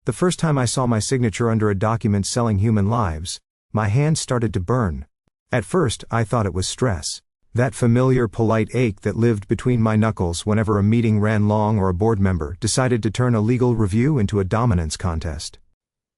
The first time I saw my signature under a document selling human lives, my hand started to burn. At first, I thought it was stress. That familiar polite ache that lived between my knuckles whenever a meeting ran long or a board member decided to turn a legal review into a dominance contest.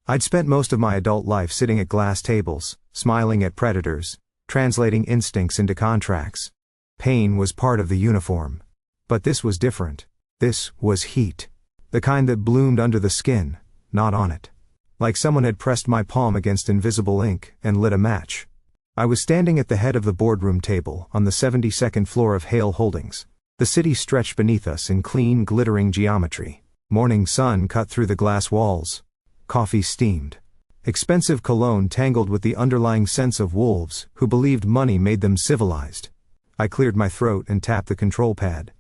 I'd spent most of my adult life sitting at glass tables, smiling at predators, translating instincts into contracts. Pain was part of the uniform. But this was different. This was heat. The kind that bloomed under the skin, not on it. Like someone had pressed my palm against invisible ink and lit a match. I was standing at the head of the boardroom table on the 72nd floor of Hale Holdings. The city stretched beneath us in clean, glittering geometry. Morning sun cut through the glass walls. Coffee steamed. Expensive cologne tangled with the underlying sense of wolves who believed money made them civilized. I cleared my throat and tapped the control pad.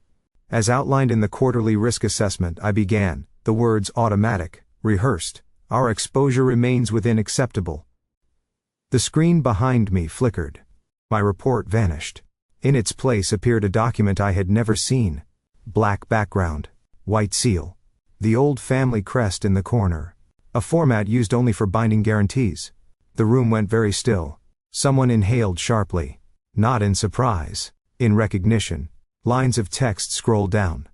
As outlined in the quarterly risk assessment, I began, the words automatic, rehearsed. Our exposure remains within acceptable. The screen behind me flickered. My report vanished. In its place appeared a document I had never seen. Black background. White seal. The old family crest in the corner. A format used only for binding guarantees. The room went very still. Someone inhaled sharply. Not in surprise. In recognition. Lines of text scrolled down.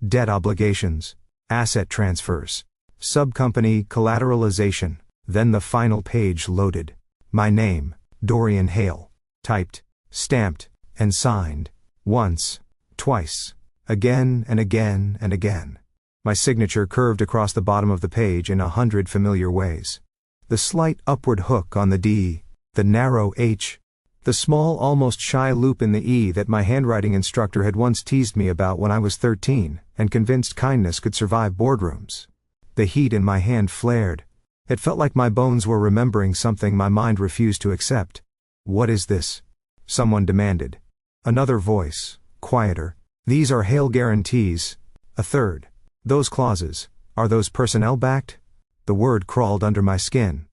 Debt obligations. Asset transfers. Subcompany collateralization. Then the final page loaded. My name, Dorian Hale. Typed, stamped, and signed. Once, twice, again and again and again. My signature curved across the bottom of the page in 100 familiar ways. The slight upward hook on the D, the narrow H, the small almost shy loop in the E that my handwriting instructor had once teased me about when I was 13 and convinced kindness could survive boardrooms. The heat in my hand flared. It felt like my bones were remembering something my mind refused to accept. What is this? Someone demanded. Another voice, quieter. These are Hale guarantees. A third. Those clauses, are those personnel-backed? The word crawled under my skin.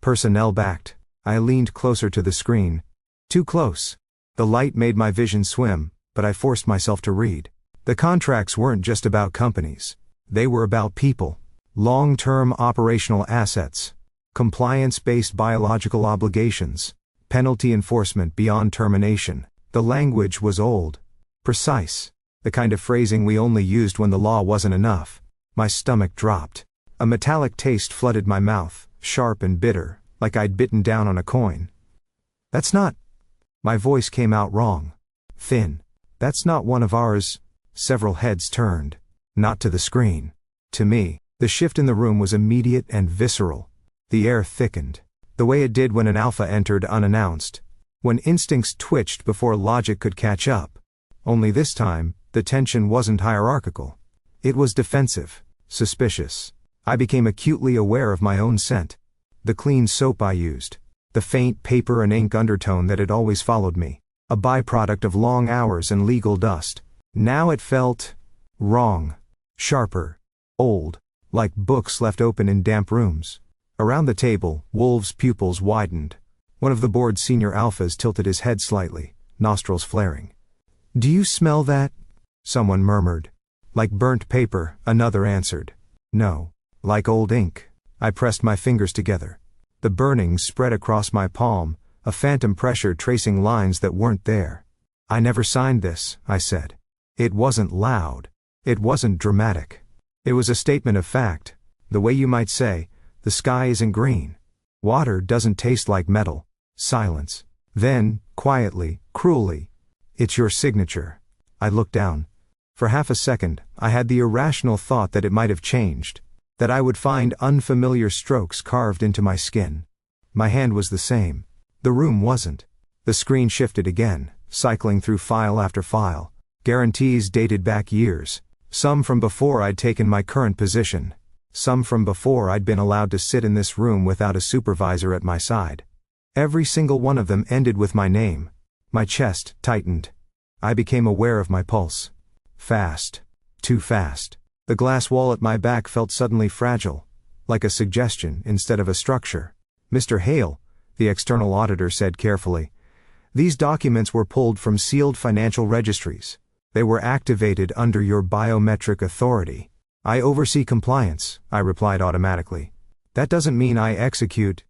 Personnel-backed. I leaned closer to the screen. Too close. The light made my vision swim, but I forced myself to read. The contracts weren't just about companies. They were about people. Long-term operational assets. Compliance-based biological obligations. Penalty enforcement beyond termination. The language was old. Precise. The kind of phrasing we only used when the law wasn't enough. My stomach dropped. A metallic taste flooded my mouth, sharp and bitter, like I'd bitten down on a coin. That's not... My voice came out wrong. Thin. That's not one of ours. Several heads turned. Not to the screen. To me. The shift in the room was immediate and visceral. The air thickened. The way it did when an alpha entered unannounced. When instincts twitched before logic could catch up. Only this time, the tension wasn't hierarchical. It was defensive, suspicious. I became acutely aware of my own scent. The clean soap I used. The faint paper and ink undertone that had always followed me. A byproduct of long hours and legal dust. Now it felt... wrong. Sharper. Old. Like books left open in damp rooms. Around the table, Wolf's pupils widened. One of the board's senior alphas tilted his head slightly, nostrils flaring. "Do you smell that?" someone murmured. "Like burnt paper," another answered. "No. Like old ink." I pressed my fingers together. The burning spread across my palm, a phantom pressure tracing lines that weren't there. "I never signed this," I said. It wasn't loud. It wasn't dramatic. It was a statement of fact. The way you might say, the sky isn't green. Water doesn't taste like metal. Silence. Then, quietly, cruelly, "It's your signature." I looked down. For half a second, I had the irrational thought that it might have changed. That I would find unfamiliar strokes carved into my skin. My hand was the same. The room wasn't. The screen shifted again, cycling through file after file. Guarantees dated back years. Some from before I'd taken my current position. Some from before I'd been allowed to sit in this room without a supervisor at my side. Every single one of them ended with my name. My chest tightened. I became aware of my pulse. Fast. Too fast. The glass wall at my back felt suddenly fragile. Like a suggestion instead of a structure. "Mr. Hale," the external auditor said carefully. "These documents were pulled from sealed financial registries. They were activated under your biometric authority. I oversee compliance, I replied automatically. That doesn't mean I execute.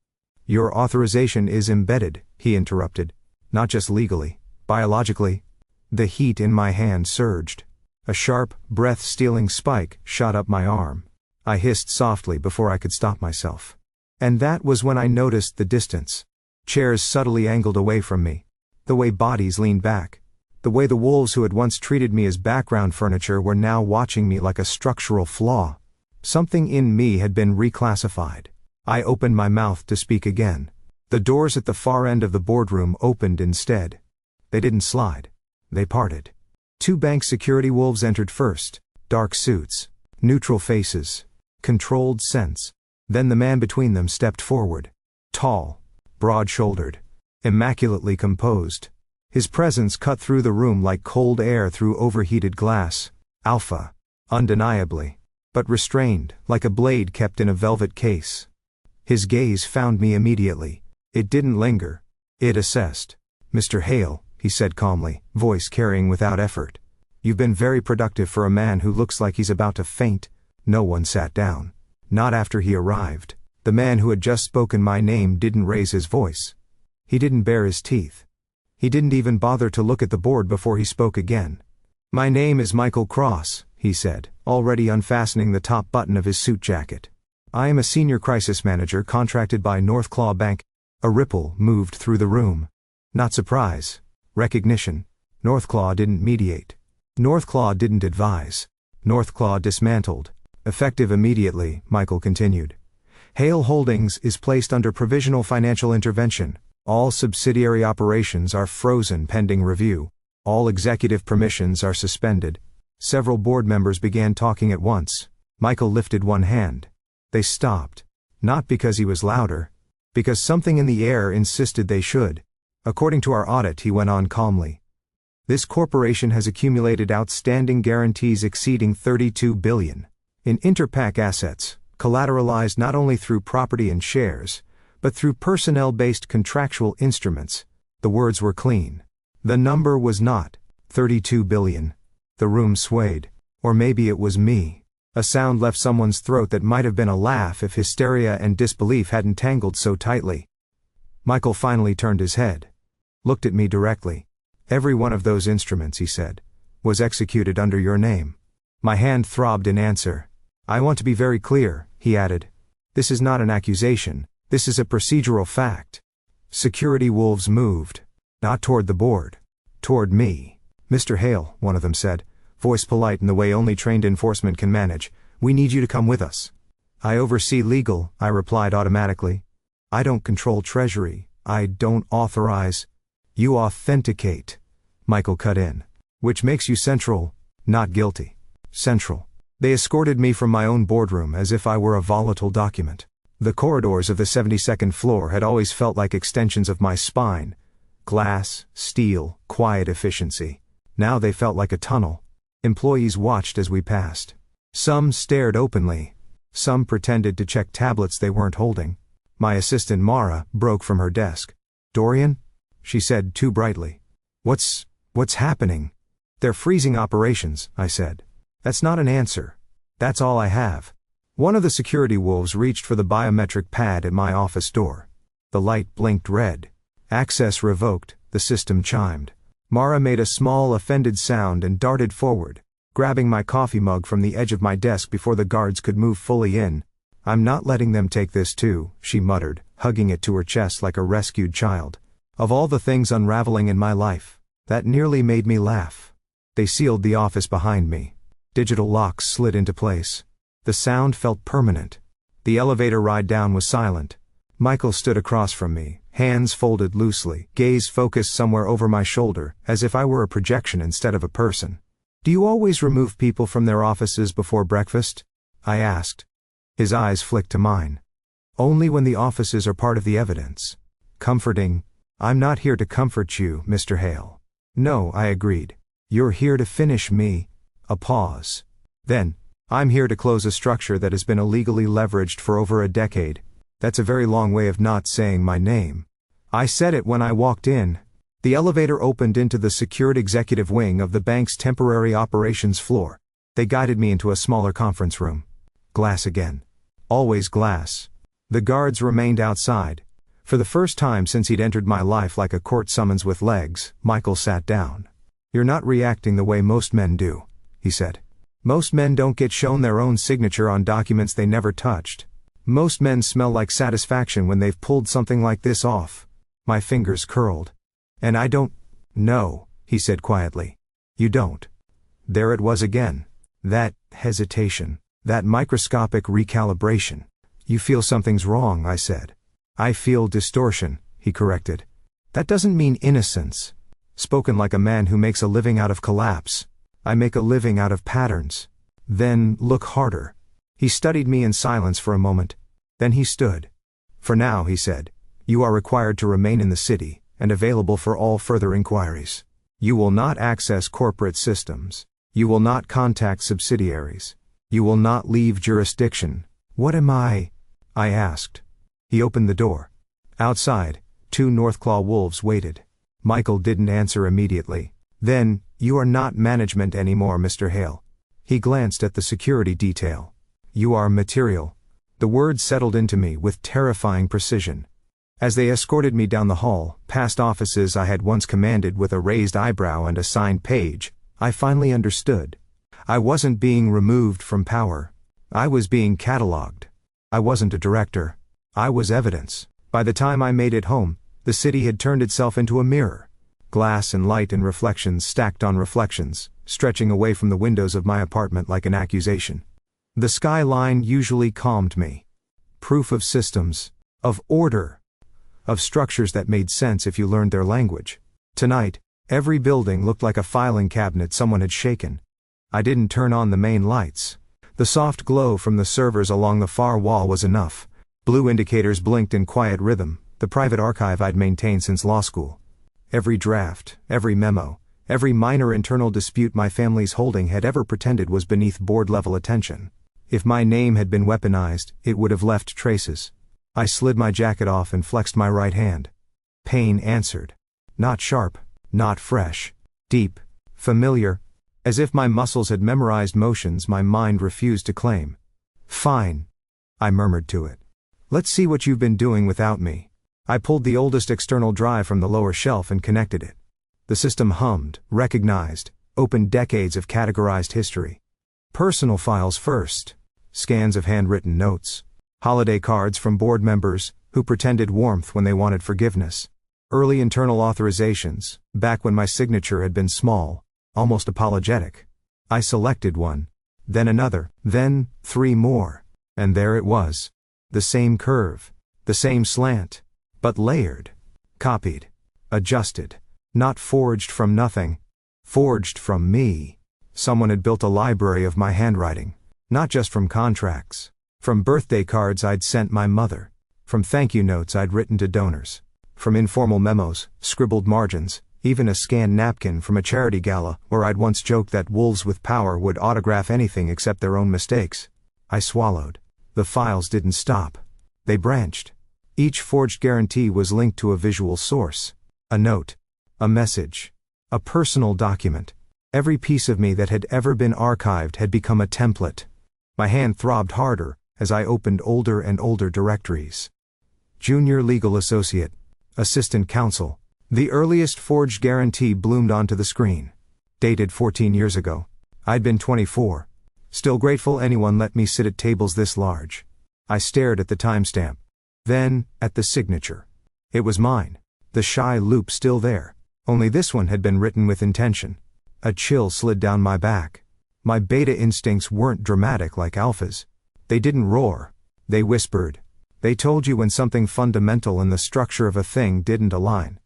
Your authorization is embedded, he interrupted. Not just legally, biologically. The heat in my hand surged. A sharp, breath-stealing spike shot up my arm. I hissed softly before I could stop myself. And that was when I noticed the distance. Chairs subtly angled away from me. The way bodies leaned back. The way the wolves who had once treated me as background furniture were now watching me like a structural flaw. Something in me had been reclassified. I opened my mouth to speak again. The doors at the far end of the boardroom opened instead. They didn't slide. They parted. 2 bank security wolves entered first. Dark suits. Neutral faces. Controlled scents. Then the man between them stepped forward. Tall. Broad-shouldered. Immaculately composed. His presence cut through the room like cold air through overheated glass. Alpha. Undeniably. But restrained, like a blade kept in a velvet case. His gaze found me immediately. It didn't linger. It assessed. Mr. Hale, he said calmly, voice carrying without effort. You've been very productive for a man who looks like he's about to faint. No one sat down. Not after he arrived. The man who had just spoken my name didn't raise his voice. He didn't bare his teeth. He didn't even bother to look at the board before he spoke again. My name is Michael Cross, he said, already unfastening the top button of his suit jacket. I am a senior crisis manager contracted by Northclaw Bank. A ripple moved through the room. Not surprise. Recognition. Northclaw didn't mediate. Northclaw didn't advise. Northclaw dismantled. Effective immediately, Michael continued. Hale Holdings is placed under provisional financial intervention. All subsidiary operations are frozen pending review. All executive permissions are suspended. Several board members began talking at once. Michael lifted one hand. They stopped. Not because he was louder. Because something in the air insisted they should. According to our audit, he went on calmly. This corporation has accumulated outstanding guarantees exceeding $32 billion. In interpack assets, collateralized not only through property and shares, but through personnel-based contractual instruments. The words were clean. The number was not $32 billion. The room swayed. Or maybe it was me. A sound left someone's throat that might have been a laugh if hysteria and disbelief hadn't tangled so tightly. Michael finally turned his head. Looked at me directly. Every one of those instruments, he said, was executed under your name. My hand throbbed in answer. I want to be very clear, he added. This is not an accusation. This is a procedural fact. Security wolves moved. Not toward the board. Toward me. Mr. Hale, one of them said, voice polite in the way only trained enforcement can manage. We need you to come with us. I oversee legal, I replied automatically. I don't control treasury. I don't authorize. You authenticate. Michael cut in. Which makes you central, not guilty. Central. They escorted me from my own boardroom as if I were a volatile document. The corridors of the 72nd floor had always felt like extensions of my spine. Glass, steel, quiet efficiency. Now they felt like a tunnel. Employees watched as we passed. Some stared openly. Some pretended to check tablets they weren't holding. My assistant Mara broke from her desk. Dorian? She said too brightly. What's happening? They're freezing operations, I said. That's not an answer. That's all I have. One of the security wolves reached for the biometric pad at my office door. The light blinked red. Access revoked, the system chimed. Mara made a small offended sound and darted forward, grabbing my coffee mug from the edge of my desk before the guards could move fully in. I'm not letting them take this too, she muttered, hugging it to her chest like a rescued child. Of all the things unraveling in my life, that nearly made me laugh. They sealed the office behind me. Digital locks slid into place. The sound felt permanent. The elevator ride down was silent. Michael stood across from me, hands folded loosely, gaze focused somewhere over my shoulder, as if I were a projection instead of a person. Do you always remove people from their offices before breakfast? I asked. His eyes flicked to mine. Only when the offices are part of the evidence. Comforting. I'm not here to comfort you, Mr. Hale. No, I agreed. You're here to finish me. A pause. Then, I'm here to close a structure that has been illegally leveraged for over a decade. That's a very long way of not saying my name. I said it when I walked in. The elevator opened into the secured executive wing of the bank's temporary operations floor. They guided me into a smaller conference room. Glass again. Always glass. The guards remained outside. For the first time since he'd entered my life like a court summons with legs, Michael sat down. "You're not reacting the way most men do," he said. "Most men don't get shown their own signature on documents they never touched. Most men smell like satisfaction when they've pulled something like this off." My fingers curled. "And I don't know," he said quietly. "You don't." There it was again. That hesitation. That microscopic recalibration. "You feel something's wrong," I said. "I feel distortion," he corrected. "That doesn't mean innocence." Spoken like a man who makes a living out of collapse. "I make a living out of patterns." "Then, look harder." He studied me in silence for a moment. Then he stood. "For now," he said, "you are required to remain in the city, and available for all further inquiries. You will not access corporate systems. You will not contact subsidiaries. You will not leave jurisdiction." "What am I?" I asked. He opened the door. Outside, 2 Northclaw wolves waited. Michael didn't answer immediately. "Then, you are not management anymore, Mr. Hale." He glanced at the security detail. "You are material." The words settled into me with terrifying precision. As they escorted me down the hall, past offices I had once commanded with a raised eyebrow and a signed page, I finally understood. I wasn't being removed from power. I was being catalogued. I wasn't a director. I was evidence. By the time I made it home, the city had turned itself into a mirror. Glass and light and reflections stacked on reflections, stretching away from the windows of my apartment like an accusation. The skyline usually calmed me. Proof of systems, of order, of structures that made sense if you learned their language. Tonight, every building looked like a filing cabinet someone had shaken. I didn't turn on the main lights. The soft glow from the servers along the far wall was enough. Blue indicators blinked in quiet rhythm, the private archive I'd maintained since law school. Every draft, every memo, every minor internal dispute my family's holding had ever pretended was beneath board-level attention. If my name had been weaponized, it would have left traces. I slid my jacket off and flexed my right hand. Pain answered. Not sharp, not fresh. Deep, familiar. As if my muscles had memorized motions my mind refused to claim. "Fine," I murmured to it. "Let's see what you've been doing without me." I pulled the oldest external drive from the lower shelf and connected it. The system hummed, recognized, opened decades of categorized history. Personal files first. Scans of handwritten notes. Holiday cards from board members, who pretended warmth when they wanted forgiveness. Early internal authorizations, back when my signature had been small, almost apologetic. I selected one. Then another. Then 3 more. And there it was. The same curve. The same slant. But layered. Copied. Adjusted. Not forged from nothing. Forged from me. Someone had built a library of my handwriting. Not just from contracts. From birthday cards I'd sent my mother. From thank you notes I'd written to donors. From informal memos, scribbled margins, even a scanned napkin from a charity gala where I'd once joked that wolves with power would autograph anything except their own mistakes. I swallowed. The files didn't stop. They branched. Each forged guarantee was linked to a visual source. A note. A message. A personal document. Every piece of me that had ever been archived had become a template. My hand throbbed harder as I opened older and older directories. Junior legal associate. Assistant counsel. The earliest forged guarantee bloomed onto the screen. Dated 14 years ago. I'd been 24. Still grateful anyone let me sit at tables this large. I stared at the timestamp. Then, at the signature. It was mine. The shy loop still there. Only this one had been written with intention. A chill slid down my back. My beta instincts weren't dramatic like alphas. They didn't roar. They whispered. They told you when something fundamental in the structure of a thing didn't align.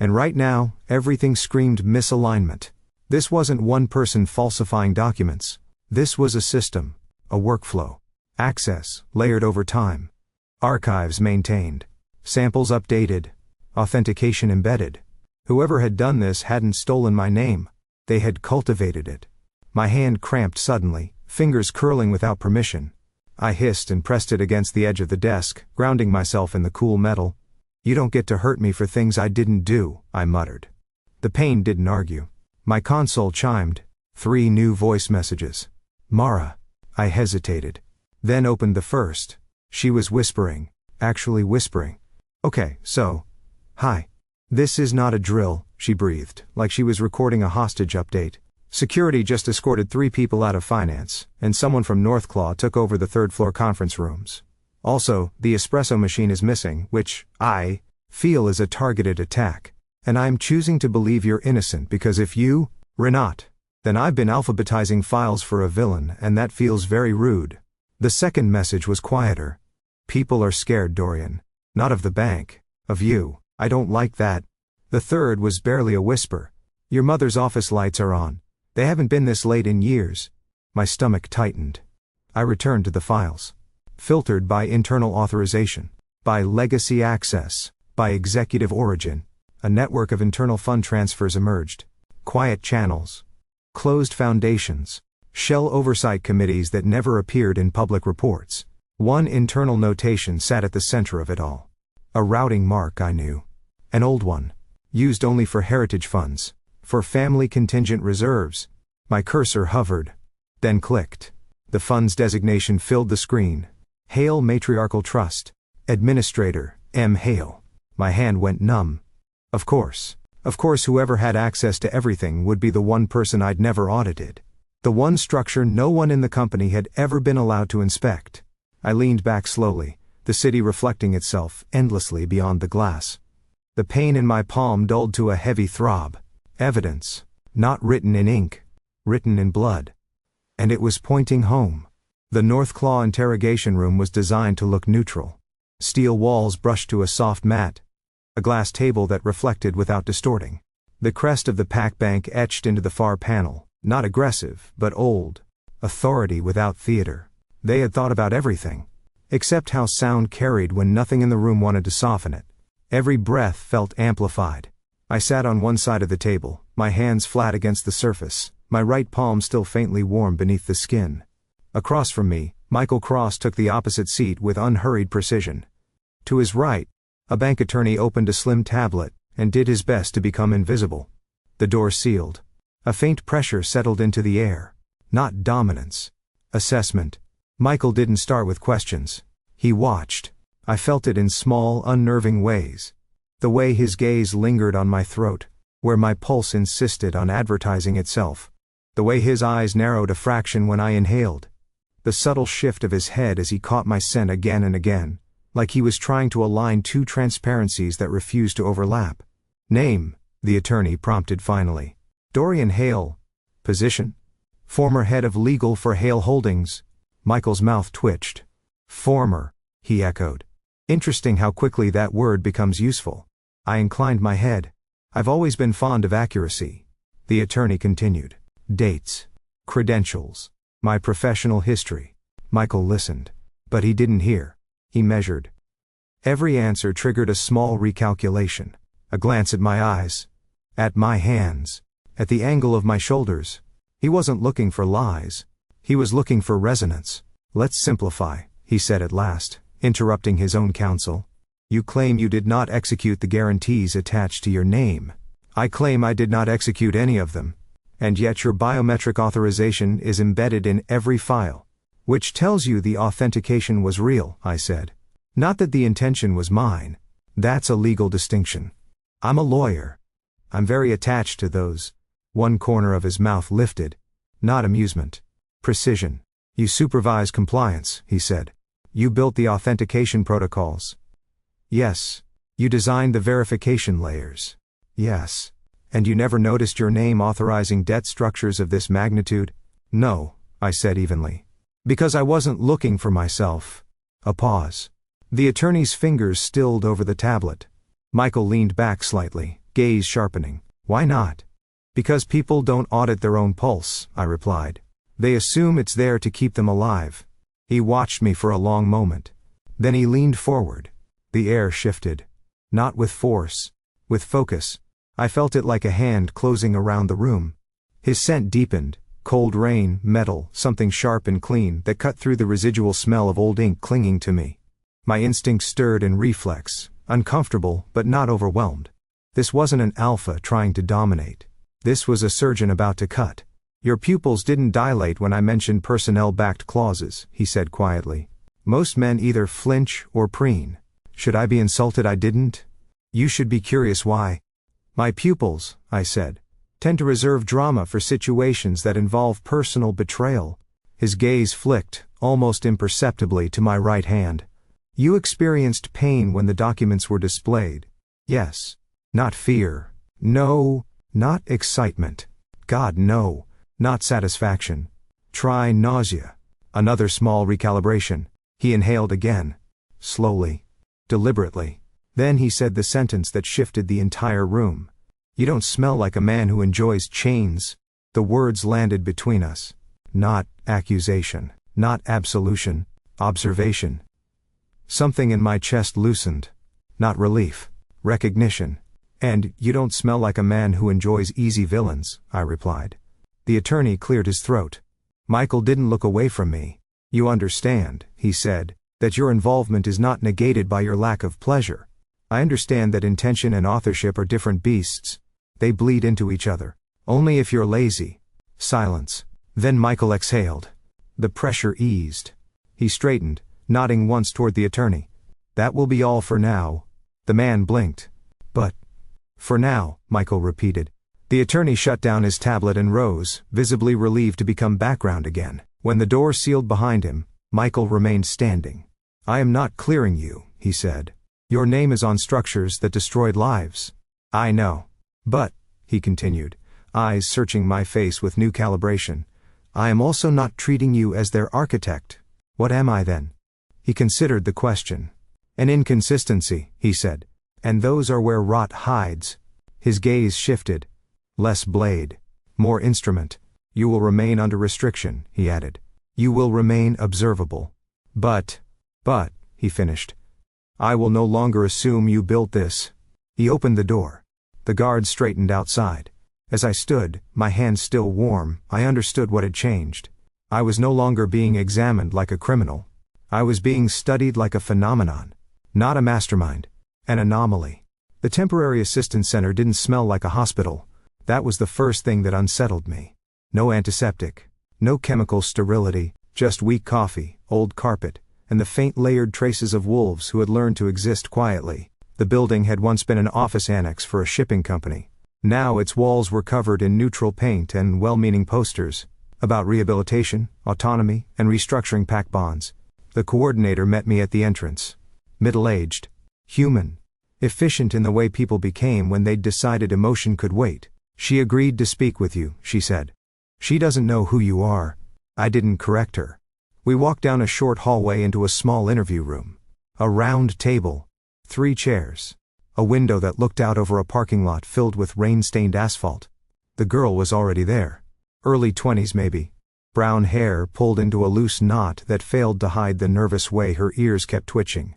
And right now, everything screamed misalignment. This wasn't one person falsifying documents. This was a system, a workflow. Access, layered over time. Archives maintained. Samples updated. Authentication embedded. Whoever had done this hadn't stolen my name. They had cultivated it. My hand cramped suddenly, fingers curling without permission. I hissed and pressed it against the edge of the desk, grounding myself in the cool metal. "You don't get to hurt me for things I didn't do," I muttered. The pain didn't argue. My console chimed. 3 new voice messages. Mara. I hesitated. Then opened the first. She was whispering. Actually whispering. Okay, so. Hi. This is not a drill, she breathed, like she was recording a hostage update. Security just escorted 3 people out of finance, and someone from Northclaw took over the 3rd floor conference rooms. Also, the espresso machine is missing, which, I feel is a targeted attack. And I'm choosing to believe you're innocent because if you, Renat, then I've been alphabetizing files for a villain and that feels very rude. The second message was quieter. People are scared, Dorian. Not of the bank. Of you. I don't like that. The third was barely a whisper. Your mother's office lights are on. They haven't been this late in years. My stomach tightened. I returned to the files. Filtered by internal authorization. By legacy access. By executive origin. A network of internal fund transfers emerged. Quiet channels. Closed foundations. Shell oversight committees that never appeared in public reports. One internal notation sat at the center of it all. A routing mark I knew. An old one. Used only for heritage funds. For family contingent reserves. My cursor hovered. Then clicked. The fund's designation filled the screen. Hale Matriarchal Trust. Administrator, M. Hale. My hand went numb. Of course whoever had access to everything would be the one person I'd never audited. The one structure no one in the company had ever been allowed to inspect. I leaned back slowly, the city reflecting itself endlessly beyond the glass. The pain in my palm dulled to a heavy throb. Evidence. Not written in ink. Written in blood. And it was pointing home. The Northclaw interrogation room was designed to look neutral. Steel walls brushed to a soft mat. A glass table that reflected without distorting. The crest of the Pac Bank etched into the far panel, not aggressive, but old. Authority without theater. They had thought about everything. Except how sound carried when nothing in the room wanted to soften it. Every breath felt amplified. I sat on one side of the table, my hands flat against the surface, my right palm still faintly warm beneath the skin. Across from me, Michael Cross took the opposite seat with unhurried precision. To his right, a bank attorney opened a slim tablet, and did his best to become invisible. The door sealed. A faint pressure settled into the air. Not dominance. Assessment. Michael didn't start with questions. He watched. I felt it in small, unnerving ways. The way his gaze lingered on my throat, where my pulse insisted on advertising itself. The way his eyes narrowed a fraction when I inhaled. The subtle shift of his head as he caught my scent again and again. Like he was trying to align 2 transparencies that refused to overlap. Name, the attorney prompted finally. Dorian Hale. Position? Former head of legal for Hale Holdings. Michael's mouth twitched. Former, he echoed. Interesting how quickly that word becomes useful. I inclined my head. I've always been fond of accuracy. The attorney continued. Dates. Credentials. My professional history. Michael listened. But he didn't hear. He measured. Every answer triggered a small recalculation. A glance at my eyes. At my hands. At the angle of my shoulders. He wasn't looking for lies. He was looking for resonance. Let's simplify, he said at last, interrupting his own counsel. You claim you did not execute the guarantees attached to your name. I claim I did not execute any of them. And yet your biometric authorization is embedded in every file. Which tells you the authentication was real, I said. Not that the intention was mine. That's a legal distinction. I'm a lawyer. I'm very attached to those. One corner of his mouth lifted. Not amusement. Precision. You supervise compliance, he said. You built the authentication protocols. Yes. You designed the verification layers. Yes. And you never noticed your name authorizing debt structures of this magnitude? No, I said evenly. Because I wasn't looking for myself. A pause. The attorney's fingers stilled over the tablet. Michael leaned back slightly, gaze sharpening. Why not? Because people don't audit their own pulse, I replied. They assume it's there to keep them alive. He watched me for a long moment. Then he leaned forward. The air shifted. Not with force. With focus. I felt it like a hand closing around the room. His scent deepened. Cold rain, metal, something sharp and clean that cut through the residual smell of old ink clinging to me. My instinct stirred in reflex, uncomfortable but not overwhelmed. This wasn't an alpha trying to dominate. This was a surgeon about to cut. Your pupils didn't dilate when I mentioned personnel-backed clauses, he said quietly. Most men either flinch or preen. Should I be insulted I didn't? You should be curious why. My pupils, I said, tend to reserve drama for situations that involve personal betrayal. His gaze flicked, almost imperceptibly, to my right hand. You experienced pain when the documents were displayed. Yes. Not fear. No. Not excitement. God, no. Not satisfaction. Try nausea. Another small recalibration. He inhaled again. Slowly. Deliberately. Then he said the sentence that shifted the entire room. You don't smell like a man who enjoys chains. The words landed between us. Not accusation. Not absolution. Observation. Something in my chest loosened. Not relief. Recognition. And, you don't smell like a man who enjoys easy villains, I replied. The attorney cleared his throat. Michael didn't look away from me. You understand, he said, that your involvement is not negated by your lack of pleasure. I understand that intention and authorship are different beasts. They bleed into each other. Only if you're lazy. Silence. Then Michael exhaled. The pressure eased. He straightened, nodding once toward the attorney. That will be all for now. The man blinked. But, for now, Michael repeated. The attorney shut down his tablet and rose, visibly relieved to become background again. When the door sealed behind him, Michael remained standing. I am not clearing you, he said. Your name is on structures that destroyed lives. I know. But, he continued, eyes searching my face with new calibration, I am also not treating you as their architect. What am I then? He considered the question. An inconsistency, he said. And those are where rot hides. His gaze shifted. Less blade. More instrument. You will remain under restriction, he added. You will remain observable. But, he finished. I will no longer assume you built this. He opened the door. The guard straightened outside. As I stood, my hands still warm, I understood what had changed. I was no longer being examined like a criminal. I was being studied like a phenomenon. Not a mastermind. An anomaly. The temporary assistance center didn't smell like a hospital. That was the first thing that unsettled me. No antiseptic. No chemical sterility, just weak coffee, old carpet, and the faint layered traces of wolves who had learned to exist quietly. The building had once been an office annex for a shipping company. Now its walls were covered in neutral paint and well-meaning posters about rehabilitation, autonomy, and restructuring PAC bonds. The coordinator met me at the entrance. Middle-aged. Human. Efficient in the way people became when they'd decided emotion could wait. She agreed to speak with you, she said. She doesn't know who you are. I didn't correct her. We walked down a short hallway into a small interview room. A round table. 3 chairs. A window that looked out over a parking lot filled with rain-stained asphalt. The girl was already there. Early 20s maybe. Brown hair pulled into a loose knot that failed to hide the nervous way her ears kept twitching.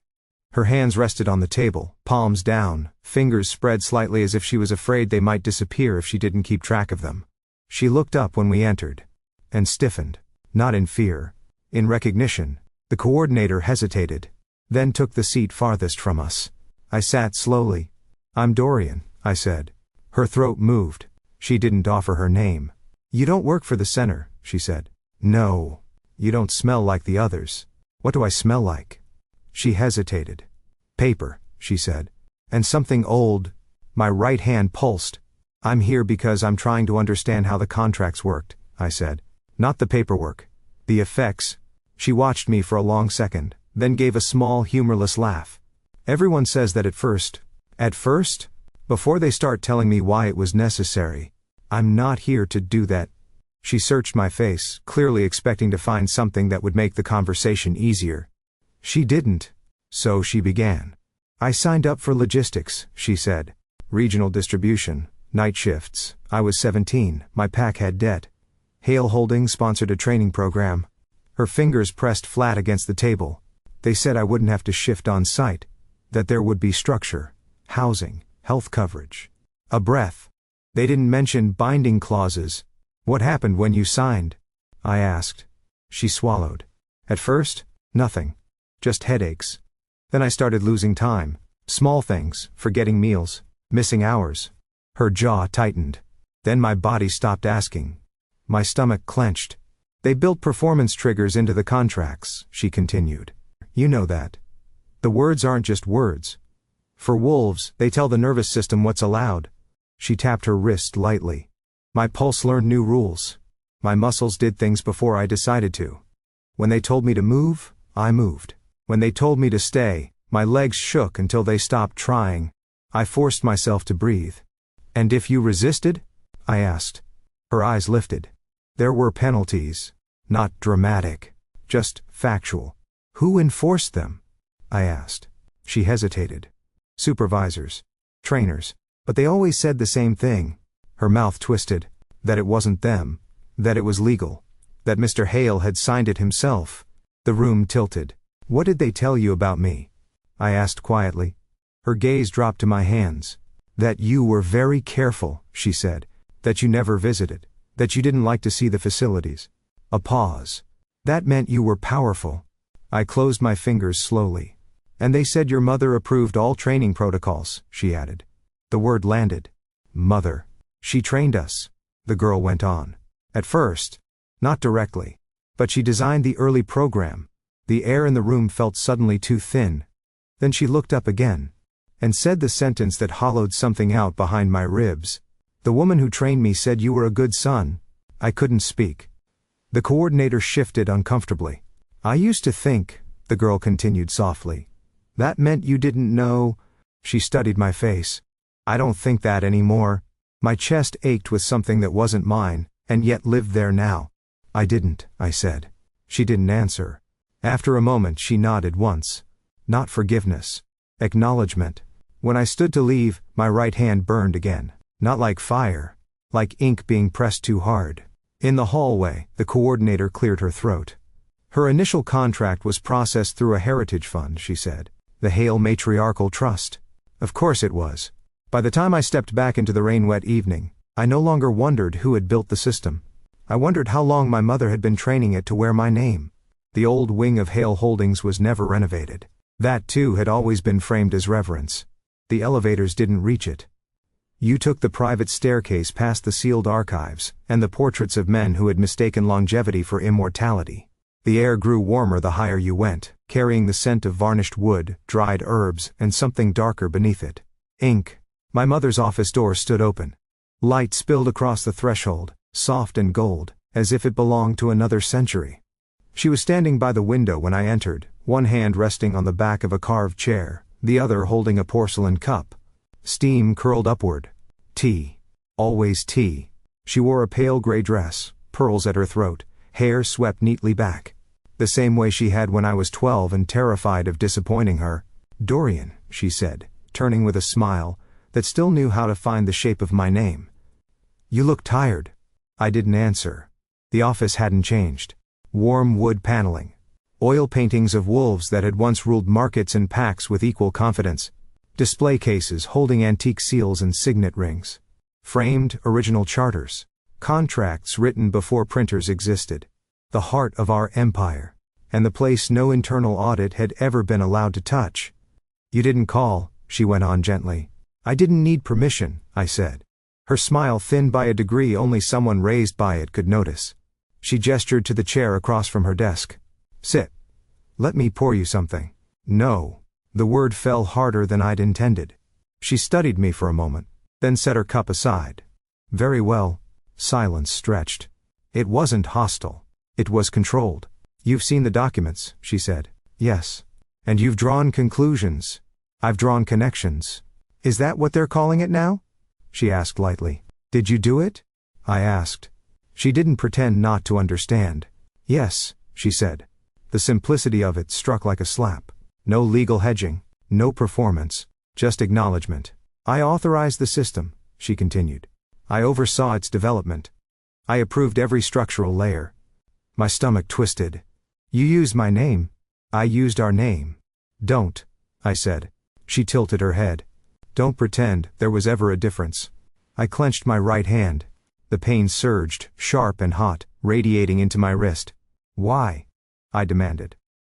Her hands rested on the table, palms down, fingers spread slightly as if she was afraid they might disappear if she didn't keep track of them. She looked up when we entered. And stiffened. Not in fear. In recognition. The coordinator hesitated. Then took the seat farthest from us. I sat slowly. I'm Dorian, I said. Her throat moved. She didn't offer her name. You don't work for the center, she said. No. You don't smell like the others. What do I smell like? She hesitated. Paper, she said. And something old. My right hand pulsed. I'm here because I'm trying to understand how the contracts worked, I said. Not the paperwork. The effects. She watched me for a long second, then gave a small humorless laugh. Everyone says that at first. At first? Before they start telling me why it was necessary. I'm not here to do that. She searched my face, clearly expecting to find something that would make the conversation easier. She didn't. So she began. I signed up for logistics, she said. Regional distribution, night shifts. I was 17, my PAC had debt. Hale Holdings sponsored a training program. Her fingers pressed flat against the table. They said I wouldn't have to shift on site. That there would be structure, housing, health coverage. A breath. They didn't mention binding clauses. What happened when you signed? I asked. She swallowed. At first, nothing. Just headaches. Then I started losing time. Small things, forgetting meals, missing hours. Her jaw tightened. Then my body stopped asking. My stomach clenched. They built performance triggers into the contracts, she continued. You know that. The words aren't just words. For wolves, they tell the nervous system what's allowed. She tapped her wrist lightly. My pulse learned new rules. My muscles did things before I decided to. When they told me to move, I moved. When they told me to stay, my legs shook until they stopped trying. I forced myself to breathe. And if you resisted? I asked. Her eyes lifted. There were penalties. Not dramatic. Just factual. Who enforced them? I asked. She hesitated. Supervisors. Trainers. But they always said the same thing. Her mouth twisted. That it wasn't them. That it was legal. That Mr. Hale had signed it himself. The room tilted. What did they tell you about me? I asked quietly. Her gaze dropped to my hands. That you were very careful, she said. That you never visited. That you didn't like to see the facilities. A pause. That meant you were powerful. I closed my fingers slowly. And they said your mother approved all training protocols, she added. The word landed. Mother. She trained us. The girl went on. At first. Not directly. But she designed the early program. The air in the room felt suddenly too thin. Then she looked up again. And said the sentence that hollowed something out behind my ribs. The woman who trained me said you were a good son. I couldn't speak. The coordinator shifted uncomfortably. I used to think, the girl continued softly. That meant you didn't know. She studied my face. I don't think that anymore. My chest ached with something that wasn't mine, and yet lived there now. I didn't, I said. She didn't answer. After a moment she nodded once. Not forgiveness. Acknowledgement. When I stood to leave, my right hand burned again. Not like fire. Like ink being pressed too hard. In the hallway, the coordinator cleared her throat. Her initial contract was processed through a heritage fund, she said. The Hale Matriarchal Trust. Of course it was. By the time I stepped back into the rain-wet evening, I no longer wondered who had built the system. I wondered how long my mother had been training it to wear my name. The old wing of Hale Holdings was never renovated. That too had always been framed as reverence. The elevators didn't reach it. You took the private staircase past the sealed archives, and the portraits of men who had mistaken longevity for immortality. The air grew warmer the higher you went, carrying the scent of varnished wood, dried herbs, and something darker beneath it. Ink. My mother's office door stood open. Light spilled across the threshold, soft and gold, as if it belonged to another century. She was standing by the window when I entered, one hand resting on the back of a carved chair, the other holding a porcelain cup. Steam curled upward. Tea. Always tea. She wore a pale gray dress, pearls at her throat, hair swept neatly back. The same way she had when I was 12 and terrified of disappointing her. Dorian, she said, turning with a smile that still knew how to find the shape of my name. You look tired. I didn't answer. The office hadn't changed. Warm wood paneling. Oil paintings of wolves that had once ruled markets and packs with equal confidence. Display cases holding antique seals and signet rings. Framed, original charters. Contracts written before printers existed. The heart of our empire. And the place no internal audit had ever been allowed to touch. You didn't call, she went on gently. I didn't need permission, I said. Her smile thinned by a degree only someone raised by it could notice. She gestured to the chair across from her desk. Sit. Let me pour you something. No. The word fell harder than I'd intended. She studied me for a moment, then set her cup aside. Very well. Silence stretched. It wasn't hostile. It was controlled. You've seen the documents, she said. Yes. And you've drawn conclusions. I've drawn connections. Is that what they're calling it now? She asked lightly. Did you do it? I asked. She didn't pretend not to understand. Yes, she said. The simplicity of it struck like a slap. No legal hedging, no performance, just acknowledgement. I authorized the system, she continued. I oversaw its development. I approved every structural layer. My stomach twisted. You used my name. I used our name. Don't, I said. She tilted her head. Don't pretend there was ever a difference. I clenched my right hand. The pain surged, sharp and hot, radiating into my wrist. Why? I demanded.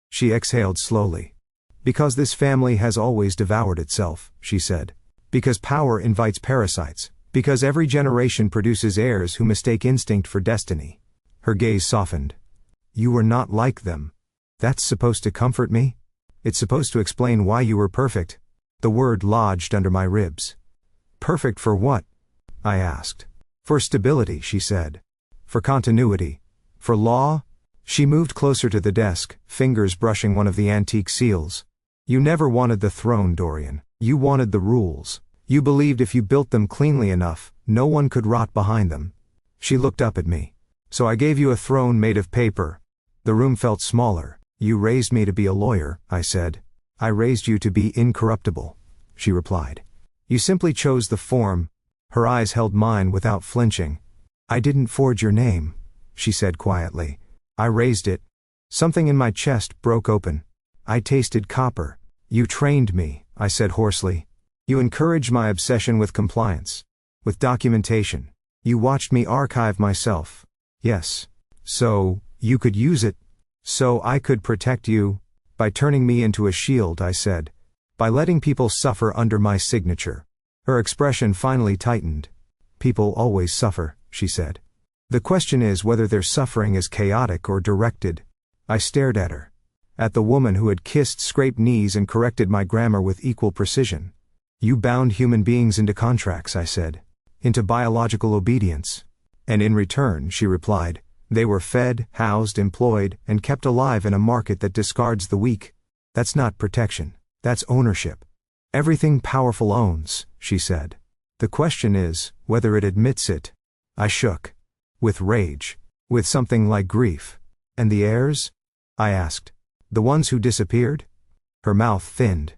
She exhaled slowly. Because this family has always devoured itself, she said. Because power invites parasites, Because every generation produces heirs who mistake instinct for destiny. Her gaze softened. You were not like them. That's supposed to comfort me? It's supposed to explain why you were perfect. The word lodged under my ribs. Perfect for what? I asked. For stability, she said. For continuity. For law? She moved closer to the desk, fingers brushing one of the antique seals. You never wanted the throne, Dorian. You wanted the rules. You believed if you built them cleanly enough, no one could rot behind them. She looked up at me. So I gave you a throne made of paper. The room felt smaller. You raised me to be a lawyer, I said. I raised you to be incorruptible, she replied. You simply chose the form. Her eyes held mine without flinching. I didn't forge your name, she said quietly. I raised it. Something in my chest broke open. I tasted copper. You trained me, I said hoarsely. You encouraged my obsession with compliance. With documentation. You watched me archive myself. Yes. So, you could use it. So I could protect you. By turning me into a shield, I said. By letting people suffer under my signature. Her expression finally tightened. People always suffer, she said. The question is whether their suffering is chaotic or directed. I stared at her. At the woman who had kissed scraped knees and corrected my grammar with equal precision. You bound human beings into contracts, I said. Into biological obedience. And in return, she replied, they were fed, housed, employed, and kept alive in a market that discards the weak. That's not protection. That's ownership. Everything powerful owns, she said. The question is, whether it admits it. I shook. With rage. With something like grief. And the heirs? I asked. The ones who disappeared? Her mouth thinned.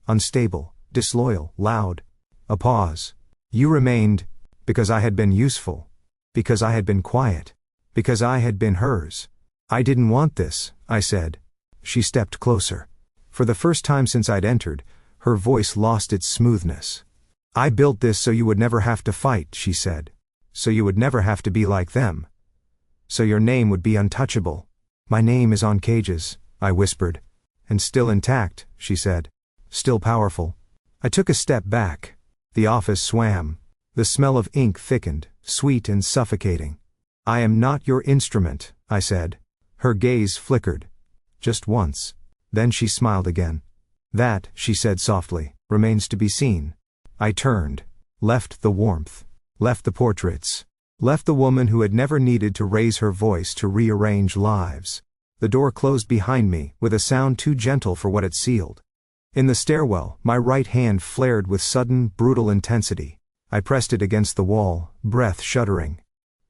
Unstable, disloyal, loud. A pause. You remained, because I had been useful. Because I had been quiet. Because I had been hers. I didn't want this, I said. She stepped closer. For the first time since I'd entered, her voice lost its smoothness. I built this so you would never have to fight, she said. So you would never have to be like them. So your name would be untouchable. My name is on cages, I whispered. And still intact, she said. Still powerful. I took a step back. The office swam. The smell of ink thickened, sweet and suffocating. I am not your instrument, I said. Her gaze flickered. Just once. Then she smiled again. That, she said softly, remains to be seen. I turned. Left the warmth. Left the portraits. Left the woman who had never needed to raise her voice to rearrange lives. The door closed behind me, with a sound too gentle for what it sealed. In the stairwell, my right hand flared with sudden, brutal intensity. I pressed it against the wall, breath shuddering.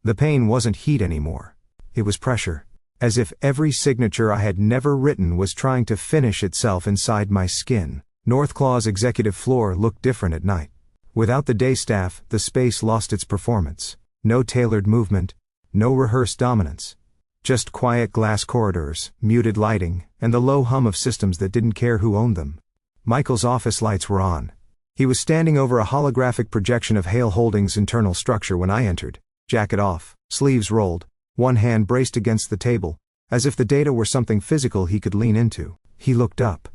The pain wasn't heat anymore. It was pressure. As if every signature I had never written was trying to finish itself inside my skin. Northclaw's executive floor looked different at night. Without the day staff, the space lost its performance. No tailored movement. No rehearsed dominance. Just quiet glass corridors, muted lighting, and the low hum of systems that didn't care who owned them. Michael's office lights were on. He was standing over a holographic projection of Hale Holdings' internal structure when I entered. Jacket off, sleeves rolled, one hand braced against the table, as if the data were something physical he could lean into. He looked up.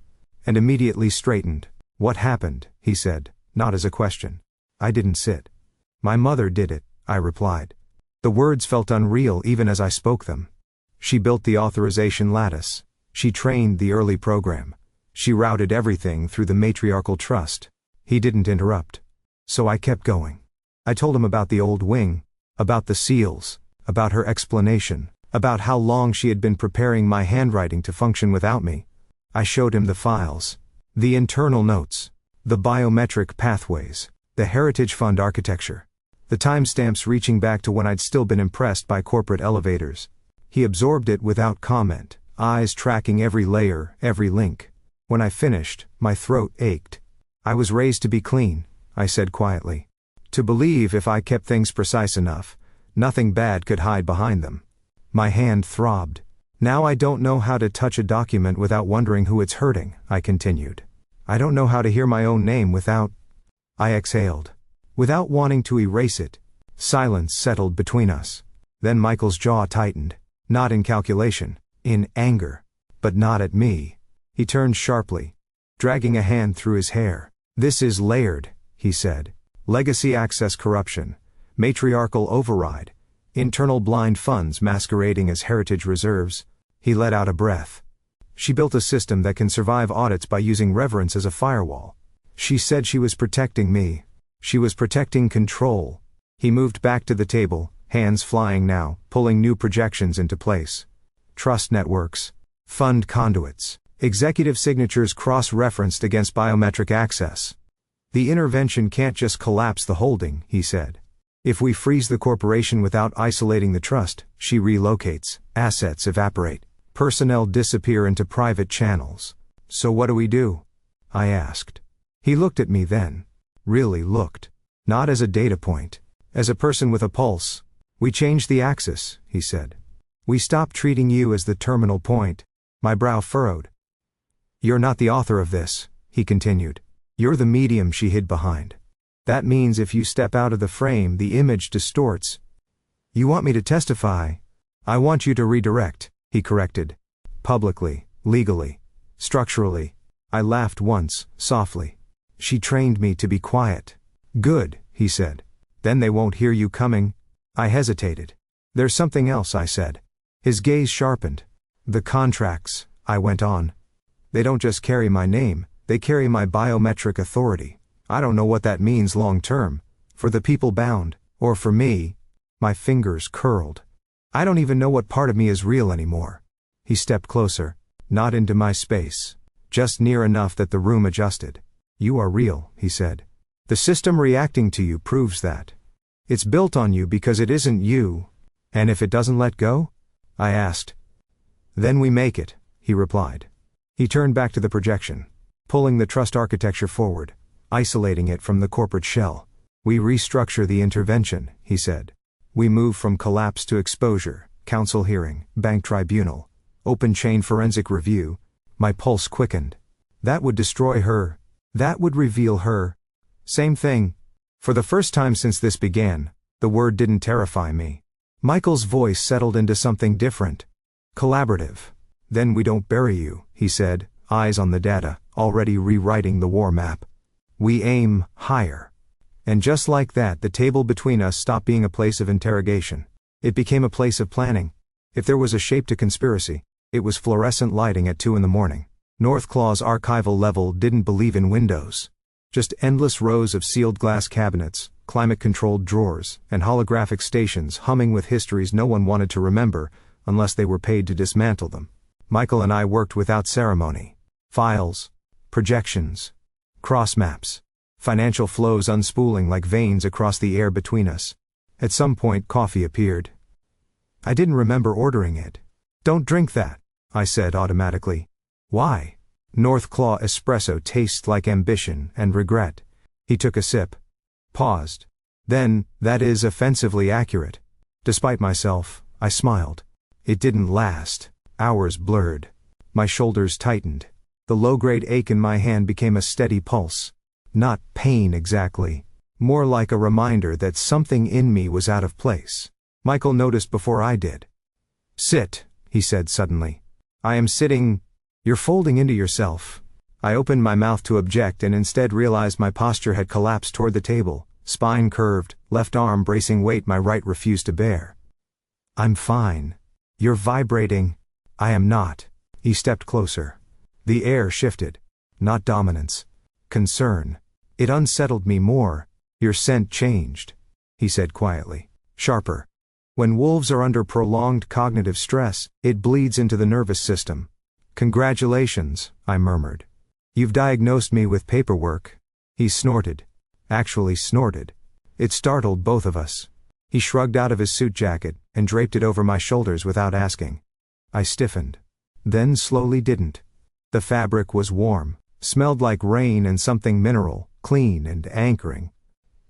And immediately straightened. What happened, he said, not as a question. I didn't sit. My mother did it, I replied. The words felt unreal even as I spoke them. She built the authorization lattice. She trained the early program. She routed everything through the matriarchal trust. He didn't interrupt. So I kept going. I told him about the old wing, about the seals, about her explanation, about how long she had been preparing my handwriting to function without me. I showed him the files, the internal notes, the biometric pathways, the heritage fund architecture, the timestamps reaching back to when I'd still been impressed by corporate elevators. He absorbed it without comment, eyes tracking every layer, every link. When I finished, my throat ached. I was raised to be clean, I said quietly. To believe if I kept things precise enough, nothing bad could hide behind them. My hand throbbed. Now I don't know how to touch a document without wondering who it's hurting, I continued. I don't know how to hear my own name without... I exhaled. Without wanting to erase it. Silence settled between us. Then Michael's jaw tightened. Not in calculation. In anger. But not at me. He turned sharply. Dragging a hand through his hair. This is layered, he said. Legacy access corruption. Matriarchal override. Internal blind funds masquerading as heritage reserves. He let out a breath. She built a system that can survive audits by using reverence as a firewall. She said she was protecting me. She was protecting control. He moved back to the table, hands flying now, pulling new projections into place. Trust networks. Fund conduits. Executive signatures cross-referenced against biometric access. The intervention can't just collapse the holding, he said. If we freeze the corporation without isolating the trust, she relocates, assets evaporate, personnel disappear into private channels. So what do we do? I asked. He looked at me then. Really looked. Not as a data point. As a person with a pulse. We change the axis, he said. We stop treating you as the terminal point. My brow furrowed. You're not the author of this, he continued. You're the medium she hid behind. That means if you step out of the frame, the image distorts. You want me to testify? I want you to redirect, he corrected. Publicly, legally, structurally. I laughed once, softly. She trained me to be quiet. Good, he said. Then they won't hear you coming. I hesitated. There's something else, I said. His gaze sharpened. The contracts, I went on. They don't just carry my name, they carry my biometric authority. I don't know what that means long term. For the people bound, or for me. My fingers curled. I don't even know what part of me is real anymore. He stepped closer, not into my space. Just near enough that the room adjusted. You are real, he said. The system reacting to you proves that. It's built on you because it isn't you. And if it doesn't let go? I asked. Then we make it, he replied. He turned back to the projection, pulling the trust architecture forward, isolating it from the corporate shell. We restructure the intervention, he said. We move from collapse to exposure, council hearing, bank tribunal, open chain forensic review. My pulse quickened. That would destroy her. That would reveal her. Same thing. For the first time since this began, the word didn't terrify me. Michael's voice settled into something different. Collaborative. Then we don't bury you, he said, eyes on the data, already rewriting the war map. We aim higher. And just like that, the table between us stopped being a place of interrogation. It became a place of planning. If there was a shape to conspiracy, it was fluorescent lighting at 2 a.m. Northclaw's archival level didn't believe in windows. Just endless rows of sealed glass cabinets, climate-controlled drawers, and holographic stations humming with histories no one wanted to remember, unless they were paid to dismantle them. Michael and I worked without ceremony. Files, projections, cross maps, financial flows unspooling like veins across the air between us. At some point coffee appeared. I didn't remember ordering it. Don't drink that, I said automatically. Why? Northclaw espresso tastes like ambition and regret. He took a sip. Paused. Then, that is offensively accurate. Despite myself, I smiled. It didn't last. Hours blurred. My shoulders tightened. The low-grade ache in my hand became a steady pulse. Not pain exactly. More like a reminder that something in me was out of place. Michael noticed before I did. Sit, he said suddenly. I am sitting. You're folding into yourself. I opened my mouth to object and instead realized my posture had collapsed toward the table, spine curved, left arm bracing weight my right refused to bear. I'm fine. You're vibrating. I am not. He stepped closer. The air shifted. Not dominance. Concern. It unsettled me more. Your scent changed, he said quietly. Sharper. When wolves are under prolonged cognitive stress, it bleeds into the nervous system. Congratulations, I murmured. You've diagnosed me with paperwork. He snorted. Actually snorted. It startled both of us. He shrugged out of his suit jacket and draped it over my shoulders without asking. I stiffened. Then slowly didn't. The fabric was warm, smelled like rain and something mineral, clean and anchoring.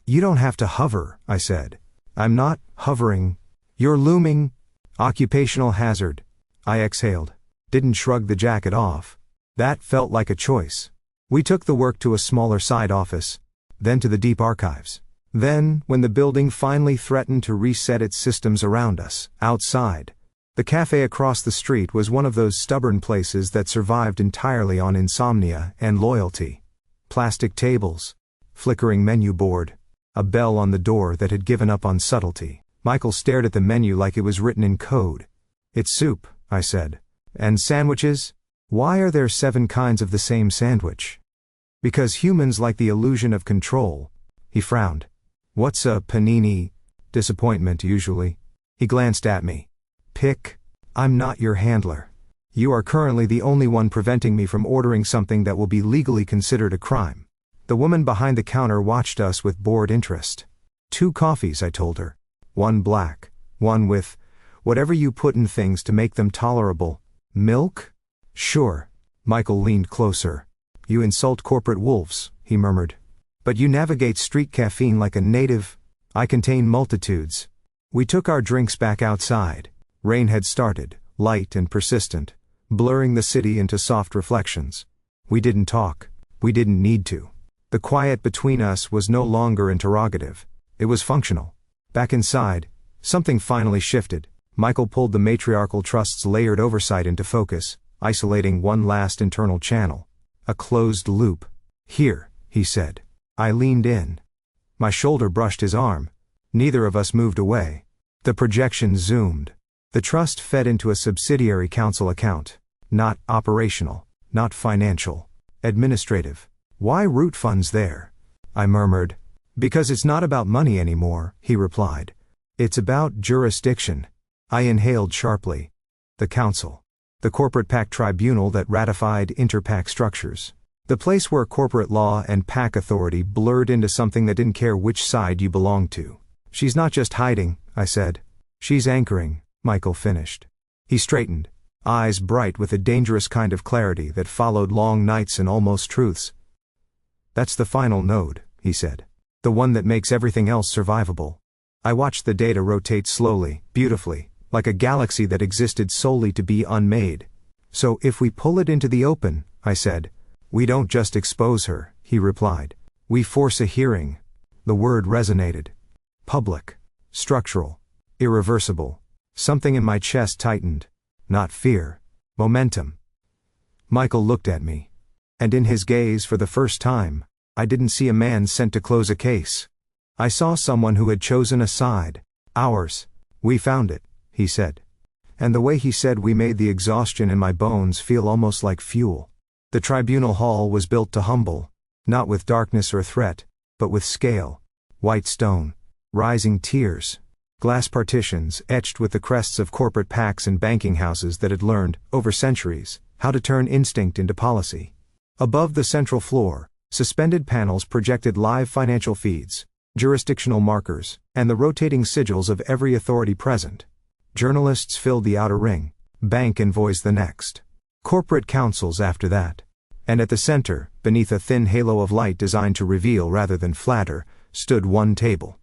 You don't have to hover, I said. I'm not hovering. You're looming. Occupational hazard. I exhaled. Didn't shrug the jacket off. That felt like a choice. We took the work to a smaller side office, then to the deep archives. Then, when the building finally threatened to reset its systems around us, outside, the cafe across the street was one of those stubborn places that survived entirely on insomnia and loyalty. Plastic tables, flickering menu board, A bell on the door that had given up on subtlety. Michael stared at the menu like it was written in code. "It's soup," I said. "And sandwiches? Why are there 7 kinds of the same sandwich?" "Because humans like the illusion of control." He frowned. "What's a panini?" "Disappointment, usually." He glanced at me. "Pick. I'm not your handler. You are currently the only one preventing me from ordering something that will be legally considered a crime." The woman behind the counter watched us with bored interest. "2 coffees," I told her. 1 black, 1 with whatever you put in things to make them tolerable. "Milk?" "Sure." Michael leaned closer. "You insult corporate wolves," he murmured. "But you navigate street caffeine like a native." "I contain multitudes." We took our drinks back outside. Rain had started, light and persistent, blurring the city into soft reflections. We didn't talk. We didn't need to. The quiet between us was no longer interrogative. It was functional. Back inside, something finally shifted. Michael pulled the matriarchal trust's layered oversight into focus, isolating one last internal channel. A closed loop. "Here," he said. I leaned in. My shoulder brushed his arm. Neither of us moved away. The projection zoomed. The trust fed into a subsidiary council account. Not operational, not financial. Administrative. "Why root funds there?" I murmured. "Because it's not about money anymore," he replied. "It's about jurisdiction." I inhaled sharply. The council. The corporate PAC tribunal that ratified inter-PAC structures. The place where corporate law and PAC authority blurred into something that didn't care which side you belonged to. "She's not just hiding," I said. "She's anchoring," Michael finished. He straightened, eyes bright with a dangerous kind of clarity that followed long nights and almost truths. "That's the final node," he said. "The one that makes everything else survivable." I watched the data rotate slowly, beautifully, like a galaxy that existed solely to be unmade. "So if we pull it into the open," I said. "We don't just expose her," he replied. "We force a hearing." The word resonated. Public. Structural. Irreversible. Something in my chest tightened. Not fear. Momentum. Michael looked at me. And in his gaze, for the first time, I didn't see a man sent to close a case. I saw someone who had chosen a side. "Ours. We found it," he said. And the way he said we made the exhaustion in my bones feel almost like fuel. The tribunal hall was built to humble, not with darkness or threat, but with scale. White stone. Rising tiers. Glass partitions etched with the crests of corporate PACs and banking houses that had learned, over centuries, how to turn instinct into policy. Above the central floor, suspended panels projected live financial feeds, jurisdictional markers, and the rotating sigils of every authority present. Journalists filled the outer ring, bank envoys the next. Corporate councils after that. And at the center, beneath a thin halo of light designed to reveal rather than flatter, stood one table.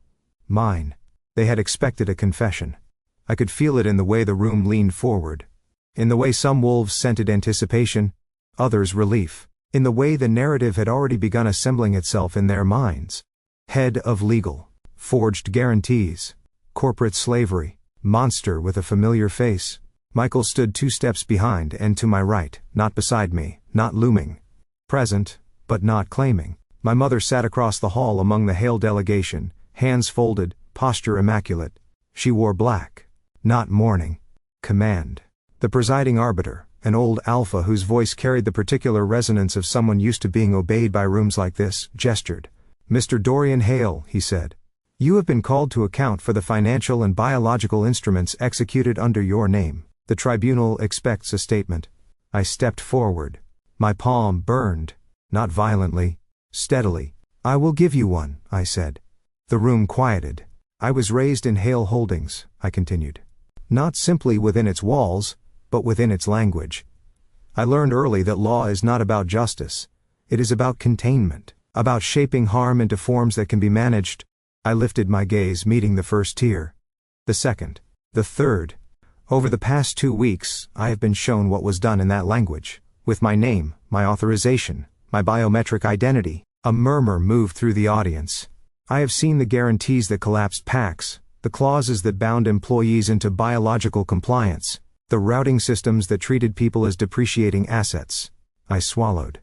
Mine. They had expected a confession. I could feel it in the way the room leaned forward. In the way some wolves scented anticipation, others relief. In the way the narrative had already begun assembling itself in their minds. Head of legal. Forged guarantees. Corporate slavery. Monster with a familiar face. Michael stood 2 steps behind and to my right, not beside me, not looming. Present, but not claiming. My mother sat across the hall among the Hale delegation, hands folded, posture immaculate. She wore black. Not mourning. Command. The presiding arbiter, an old alpha whose voice carried the particular resonance of someone used to being obeyed by rooms like this, gestured. "Mr. Dorian Hale," he said. "You have been called to account for the financial and biological instruments executed under your name. The tribunal expects a statement." I stepped forward. My palm burned. Not violently. Steadily. "I will give you one," I said. The room quieted. "I was raised in Hale Holdings," I continued. "Not simply within its walls, but within its language. I learned early that law is not about justice. It is about containment, about shaping harm into forms that can be managed." I lifted my gaze, meeting the first tier. The second. The third. Over the past 2 weeks, I have been shown what was done in that language. With my name, my authorization, my biometric identity. A murmur moved through the audience. I have seen the guarantees that collapsed PACs, the clauses that bound employees into biological compliance, the routing systems that treated people as depreciating assets. I swallowed.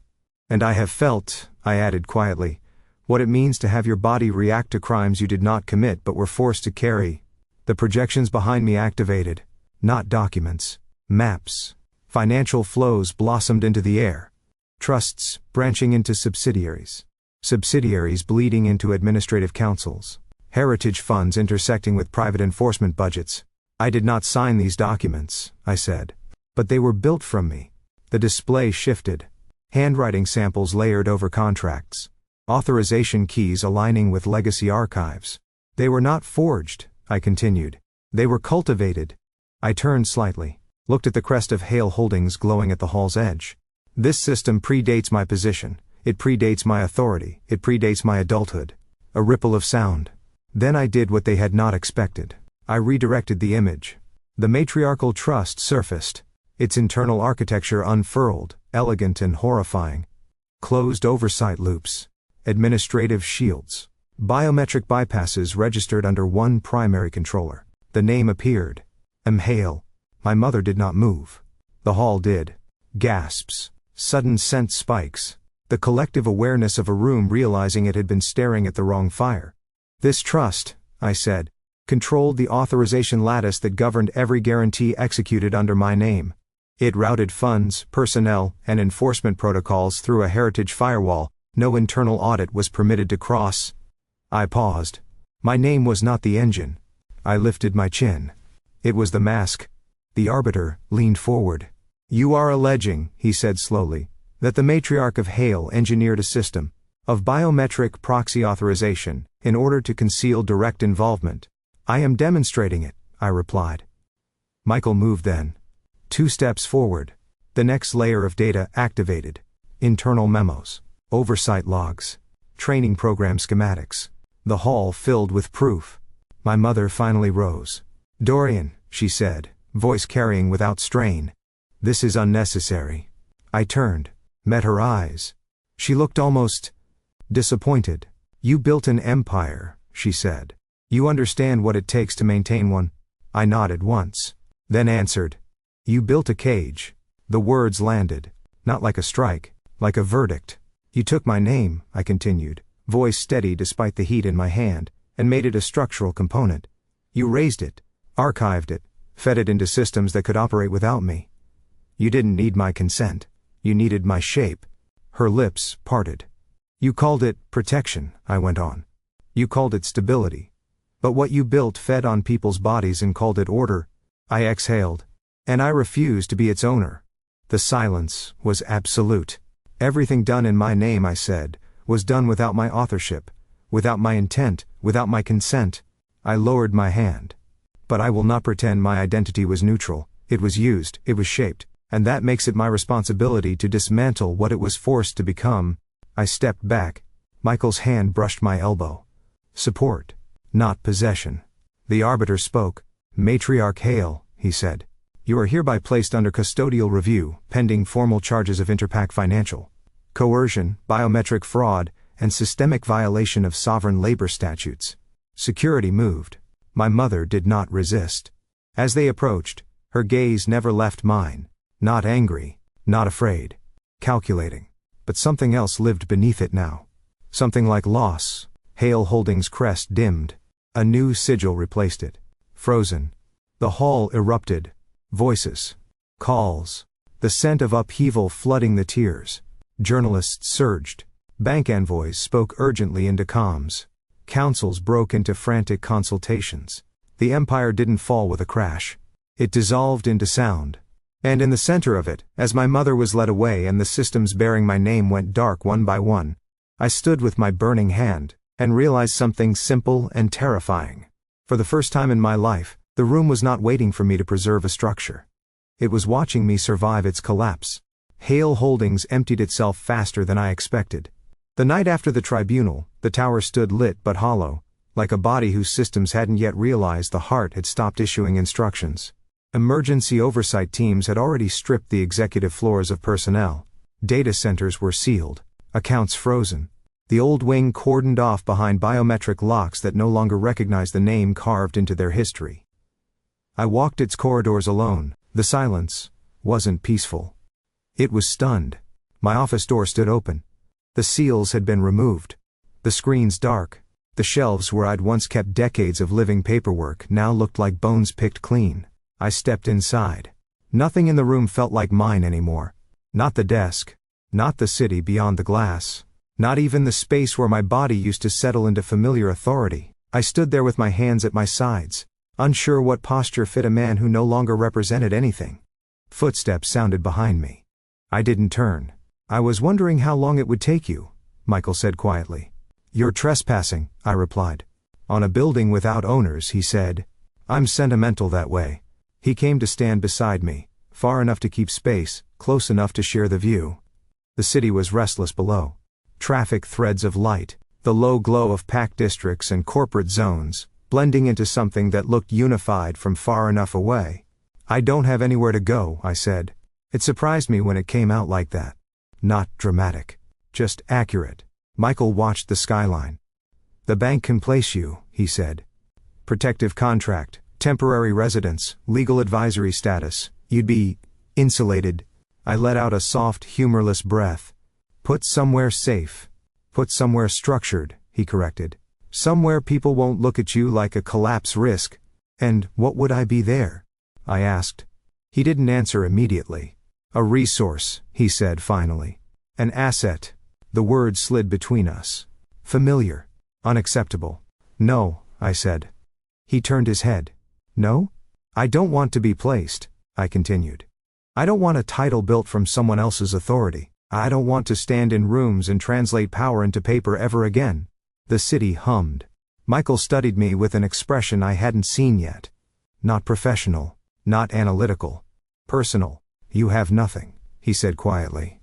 "And I have felt," I added quietly, What it means to have your body react to crimes you did not commit but were forced to carry. The projections behind me activated. Not documents. Maps. Financial flows blossomed into the air. Trusts branching into subsidiaries. Subsidiaries bleeding into administrative councils. Heritage funds intersecting with private enforcement budgets. I did not sign these documents, I said. But they were built from me. The display shifted. Handwriting samples layered over contracts. Authorization keys aligning with legacy archives. They were not forged, I continued. They were cultivated. I turned slightly, looked at the crest of Hale Holdings glowing at the hall's edge. This system predates my position. It predates my authority. It predates my adulthood. A ripple of sound. Then I did what they had not expected. I redirected the image. The matriarchal trust surfaced. Its internal architecture unfurled, elegant and horrifying. Closed oversight loops. Administrative shields. Biometric bypasses registered under one primary controller. The name appeared. M. Hale. My mother did not move. The hall did. Gasps. Sudden scent spikes. The collective awareness of a room realizing it had been staring at the wrong fire. This trust, I said, controlled the authorization lattice that governed every guarantee executed under my name. It routed funds, personnel, and enforcement protocols through a heritage firewall. No internal audit was permitted to cross. I paused. My name was not the engine. I lifted my chin. It was the mask. The arbiter leaned forward. You are alleging, he said slowly, that the matriarch of Hale engineered a system of biometric proxy authorization in order to conceal direct involvement. I am demonstrating it, I replied. Michael moved then. 2 steps forward. The next layer of data activated. Internal memos. Oversight logs. Training program schematics. The hall filled with proof. My mother finally rose. Dorian, she said, voice carrying without strain. This is unnecessary. I turned, met her eyes. She looked almost disappointed. You built an empire, she said. You understand what it takes to maintain one? I nodded once, then answered. You built a cage. The words landed, not like a strike, like a verdict. You took my name, I continued, voice steady despite the heat in my hand, and made it a structural component. You raised it, archived it, fed it into systems that could operate without me. You didn't need my consent. You needed my shape. Her lips parted. You called it protection, I went on. You called it stability. But what you built fed on people's bodies and called it order. I exhaled. And I refused to be its owner. The silence was absolute. Everything done in my name, I said, was done without my authorship, without my intent, without my consent. I lowered my hand. But I will not pretend my identity was neutral. It was used, it was shaped, and that makes it my responsibility to dismantle what it was forced to become. I stepped back. Michael's hand brushed my elbow. Support, not possession. The arbiter spoke. Matriarch Hale, he said. You are hereby placed under custodial review, pending formal charges of interpack financial coercion, biometric fraud, and systemic violation of sovereign labor statutes. Security moved. My mother did not resist. As they approached, her gaze never left mine. Not angry, not afraid. Calculating. But something else lived beneath it now. Something like loss. Hale Holdings' crest dimmed. A new sigil replaced it. Frozen. The hall erupted. Voices. Calls. The scent of upheaval flooding the tiers. Journalists surged. Bank envoys spoke urgently into comms. Councils broke into frantic consultations. The empire didn't fall with a crash. It dissolved into sound. And in the center of it, as my mother was led away and the systems bearing my name went dark one by one, I stood with my burning hand, and realized something simple and terrifying. For the first time in my life, the room was not waiting for me to preserve a structure. It was watching me survive its collapse. Hale Holdings emptied itself faster than I expected. The night after the tribunal, the tower stood lit but hollow, like a body whose systems hadn't yet realized the heart had stopped issuing instructions. Emergency oversight teams had already stripped the executive floors of personnel. Data centers were sealed, accounts frozen. The old wing cordoned off behind biometric locks that no longer recognized the name carved into their history. I walked its corridors alone. The silence wasn't peaceful. It was stunned. My office door stood open. The seals had been removed. The screens dark. The shelves where I'd once kept decades of living paperwork now looked like bones picked clean. I stepped inside. Nothing in the room felt like mine anymore. Not the desk. Not the city beyond the glass. Not even the space where my body used to settle into familiar authority. I stood there with my hands at my sides, unsure what posture fit a man who no longer represented anything. Footsteps sounded behind me. I didn't turn. I was wondering how long it would take you, Michael said quietly. You're trespassing, I replied. On a building without owners, he said. I'm sentimental that way. He came to stand beside me, far enough to keep space, close enough to share the view. The city was restless below. Traffic threads of light, the low glow of packed districts and corporate zones, blending into something that looked unified from far enough away. I don't have anywhere to go, I said. It surprised me when it came out like that. Not dramatic. Just accurate. Michael watched the skyline. The bank can place you, he said. Protective contract, temporary residence, legal advisory status. You'd be insulated. I let out a soft, humorless breath. Put somewhere safe. Put somewhere structured, he corrected. Somewhere people won't look at you like a collapse risk. And what would I be there? I asked. He didn't answer immediately. A resource, he said finally. An asset. The words slid between us. Familiar. Unacceptable. No, I said. He turned his head. No? I don't want to be placed, I continued. I don't want a title built from someone else's authority. I don't want to stand in rooms and translate power into paper ever again. The city hummed. Michael studied me with an expression I hadn't seen yet. Not professional. Not analytical. Personal. You have nothing, he said quietly.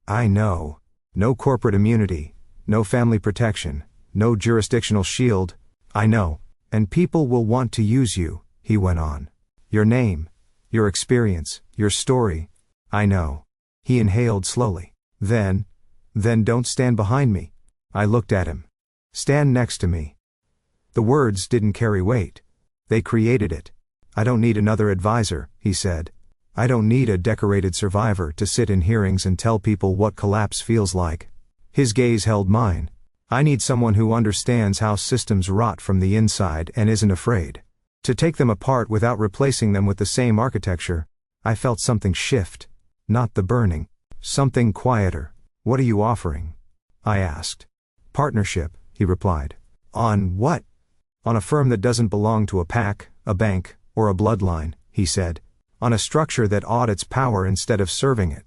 I know. No corporate immunity. No family protection. No jurisdictional shield. I know. And people will want to use you, he went on. Your name. Your experience. Your story. I know. He inhaled slowly. Then don't stand behind me. I looked at him. Stand next to me. The words didn't carry weight. They created it. I don't need another advisor, he said. I don't need a decorated survivor to sit in hearings and tell people what collapse feels like. His gaze held mine. I need someone who understands how systems rot from the inside and isn't afraid to take them apart without replacing them with the same architecture. I felt something shift. Not the burning. Something quieter. What are you offering? I asked. Partnership, he replied. On what? On a firm that doesn't belong to a pack, a bank, or a bloodline, he said. On a structure that audits power instead of serving it.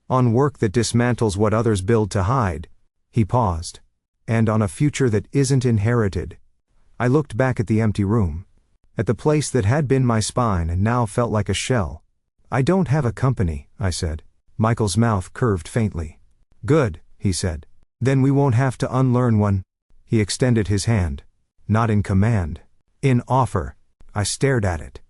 On work that dismantles what others build to hide. He paused. And on a future that isn't inherited. I looked back at the empty room. At the place that had been my spine and now felt like a shell. I don't have a company, I said. Michael's mouth curved faintly. Good, he said. Then we won't have to unlearn one. He extended his hand. Not in command. In offer. I stared at it.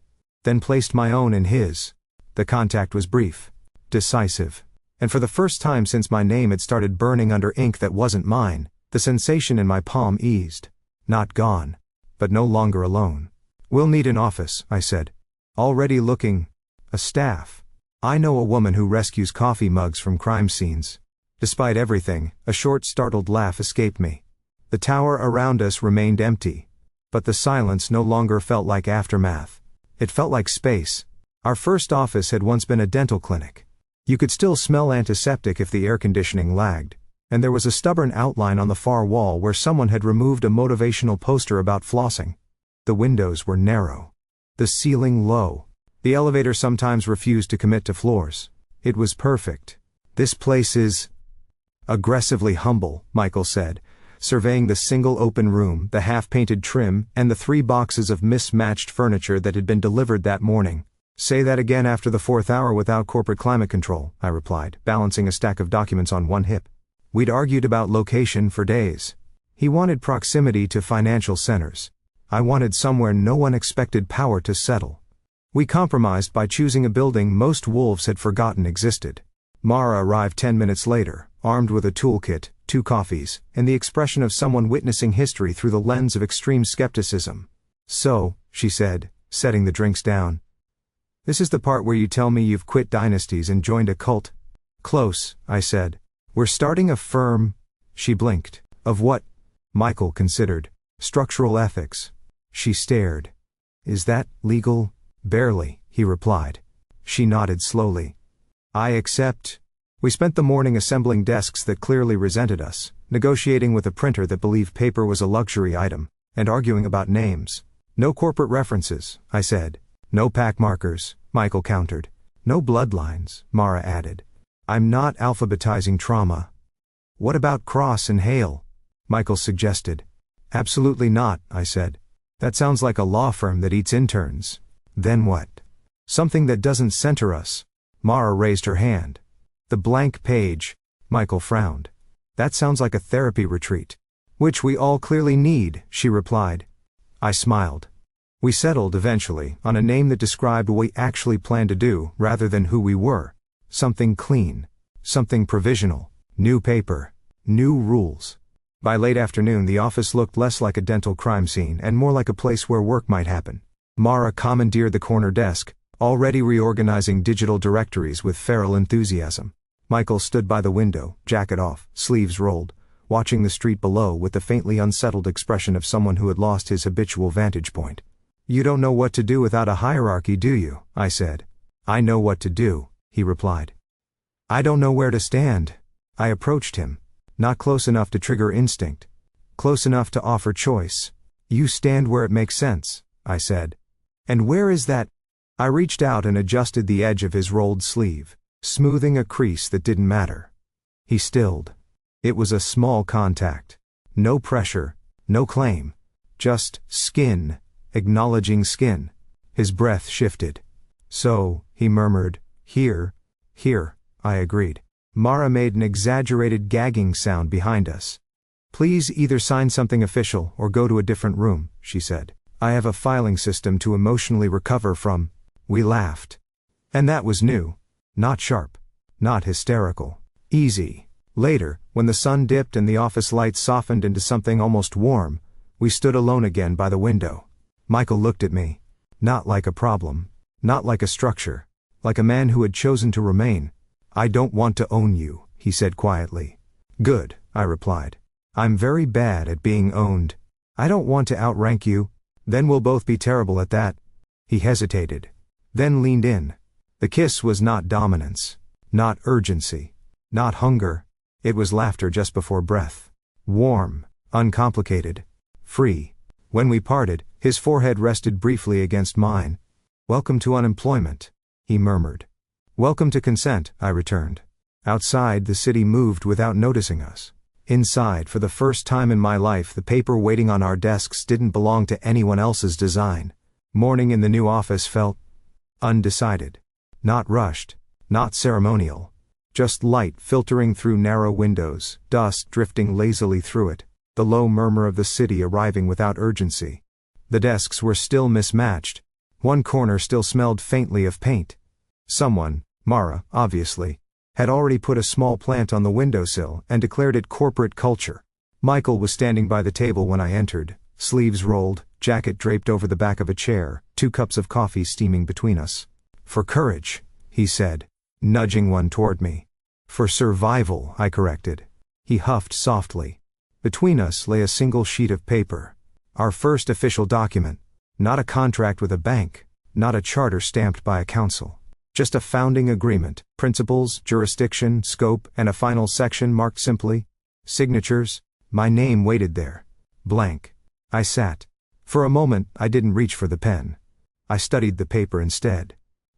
Then placed my own in his. The contact was brief. Decisive. And for the first time since my name had started burning under ink that wasn't mine, the sensation in my palm eased. Not gone. But no longer alone. We'll need an office, I said. Already looking. A staff. I know a woman who rescues coffee mugs from crime scenes. Despite everything, a short startled laugh escaped me. The tower around us remained empty. But the silence no longer felt like aftermath. It felt like space. Our first office had once been a dental clinic. You could still smell antiseptic if the air conditioning lagged. And there was a stubborn outline on the far wall where someone had removed a motivational poster about flossing. The windows were narrow. The ceiling low. The elevator sometimes refused to commit to floors. It was perfect. This place is aggressively humble, Michael said, surveying the single open room, the half-painted trim, and the 3 boxes of mismatched furniture that had been delivered that morning. Say that again after the 4th hour without corporate climate control, I replied, balancing a stack of documents on one hip. We'd argued about location for days. He wanted proximity to financial centers. I wanted somewhere no one expected power to settle. We compromised by choosing a building most wolves had forgotten existed. Mara arrived 10 minutes later, armed with a toolkit, 2 coffees, and the expression of someone witnessing history through the lens of extreme skepticism. So, she said, setting the drinks down. This is the part where you tell me you've quit dynasties and joined a cult? Close, I said. We're starting a firm. She blinked. Of what? Michael considered. Structural ethics. She stared. Is that legal? Barely, he replied. She nodded slowly. I accept. We spent the morning assembling desks that clearly resented us, negotiating with a printer that believed paper was a luxury item, and arguing about names. No corporate references, I said. No pack markers, Michael countered. No bloodlines, Mara added. I'm not alphabetizing trauma. What about Cross and Hale? Michael suggested. Absolutely not, I said. That sounds like a law firm that eats interns. Then what? Something that doesn't center us. Mara raised her hand. The blank page. Michael frowned. That sounds like a therapy retreat. Which we all clearly need, she replied. I smiled. We settled, eventually, on a name that described what we actually planned to do, rather than who we were. Something clean. Something provisional. New paper. New rules. By late afternoon the office looked less like a dental crime scene and more like a place where work might happen. Mara commandeered the corner desk, already reorganizing digital directories with feral enthusiasm. Michael stood by the window, jacket off, sleeves rolled, watching the street below with the faintly unsettled expression of someone who had lost his habitual vantage point. You don't know what to do without a hierarchy, do you? I said. I know what to do, he replied. I don't know where to stand. I approached him. Not close enough to trigger instinct. Close enough to offer choice. You stand where it makes sense, I said. And where is that? I reached out and adjusted the edge of his rolled sleeve, smoothing a crease that didn't matter. He stilled. It was a small contact. No pressure, no claim. Just skin, acknowledging skin. His breath shifted. So, he murmured, here, I agreed. Mara made an exaggerated gagging sound behind us. Please either sign something official or go to a different room, she said. I have a filing system to emotionally recover from. We laughed. And that was new. Not sharp. Not hysterical. Easy. Later, when the sun dipped and the office lights softened into something almost warm, we stood alone again by the window. Michael looked at me. Not like a problem. Not like a structure. Like a man who had chosen to remain. I don't want to own you, he said quietly. Good, I replied. I'm very bad at being owned. I don't want to outrank you. Then we'll both be terrible at that. He hesitated. Then leaned in. The kiss was not dominance. Not urgency. Not hunger. It was laughter just before breath. Warm. Uncomplicated. Free. When we parted, his forehead rested briefly against mine. Welcome to unemployment, he murmured. Welcome to consent, I returned. Outside, the city moved without noticing us. Inside, for the first time in my life, the paper waiting on our desks didn't belong to anyone else's design. Morning in the new office felt undecided. Not rushed. Not ceremonial. Just light filtering through narrow windows, dust drifting lazily through it, the low murmur of the city arriving without urgency. The desks were still mismatched. One corner still smelled faintly of paint. Someone, Mara, obviously, had already put a small plant on the windowsill and declared it corporate culture. Michael was standing by the table when I entered, sleeves rolled, jacket draped over the back of a chair, 2 cups of coffee steaming between us. For courage, he said, nudging one toward me. For survival, I corrected. He huffed softly. Between us lay a single sheet of paper. Our first official document. Not a contract with a bank. Not a charter stamped by a council. Just a founding agreement, principles, jurisdiction, scope, and a final section marked simply, signatures. My name waited there. Blank. I sat. For a moment, I didn't reach for the pen. I studied the paper instead.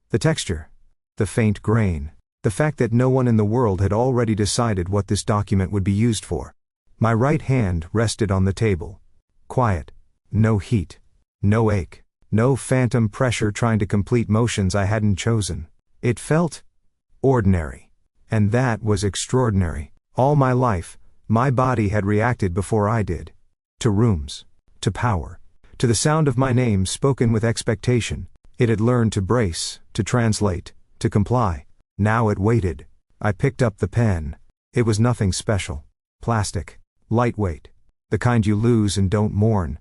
The texture. The faint grain. The fact that no one in the world had already decided what this document would be used for. My right hand rested on the table. Quiet. No heat. No ache. No phantom pressure trying to complete motions I hadn't chosen. It felt ordinary. And that was extraordinary. All my life, my body had reacted before I did. To rooms. To power. To the sound of my name spoken with expectation. It had learned to brace, to translate, to comply. Now it waited. I picked up the pen. It was nothing special. Plastic. Lightweight. The kind you lose and don't mourn.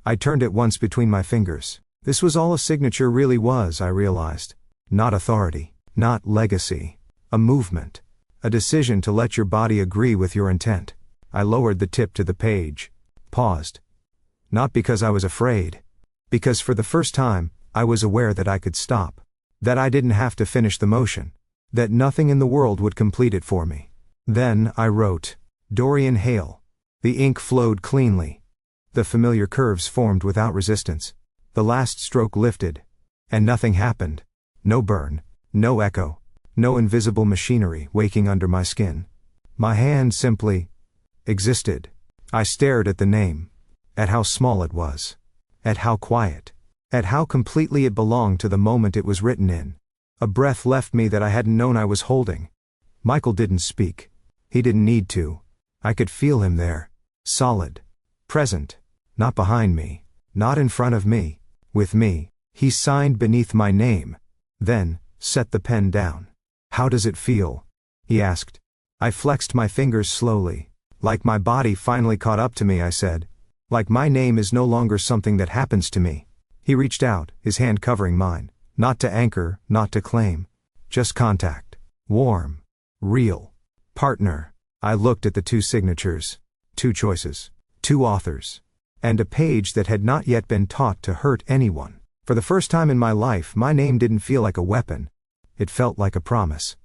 I turned it once between my fingers. This was all a signature really was, I realized. Not authority. Not legacy. A movement. A decision to let your body agree with your intent. I lowered the tip to the page. Paused. Not because I was afraid. Because for the first time, I was aware that I could stop. That I didn't have to finish the motion. That nothing in the world would complete it for me. Then I wrote, Dorian Hale. The ink flowed cleanly. The familiar curves formed without resistance. The last stroke lifted. And nothing happened. No burn. No echo. No invisible machinery waking under my skin. My hand simply existed. I stared at the name. At how small it was. At how quiet. At how completely it belonged to the moment it was written in. A breath left me that I hadn't known I was holding. Michael didn't speak. He didn't need to. I could feel him there. Solid. Present. Not behind me. Not in front of me. With me. He signed beneath my name. Then, set the pen down. How does it feel? He asked. I flexed my fingers slowly. Like my body finally caught up to me, I said. Like my name is no longer something that happens to me. He reached out, his hand covering mine. Not to anchor, not to claim. Just contact. Warm. Real. Partner. I looked at the two signatures. Two choices. Two authors. And a page that had not yet been taught to hurt anyone. For the first time in my life, my name didn't feel like a weapon. It felt like a promise.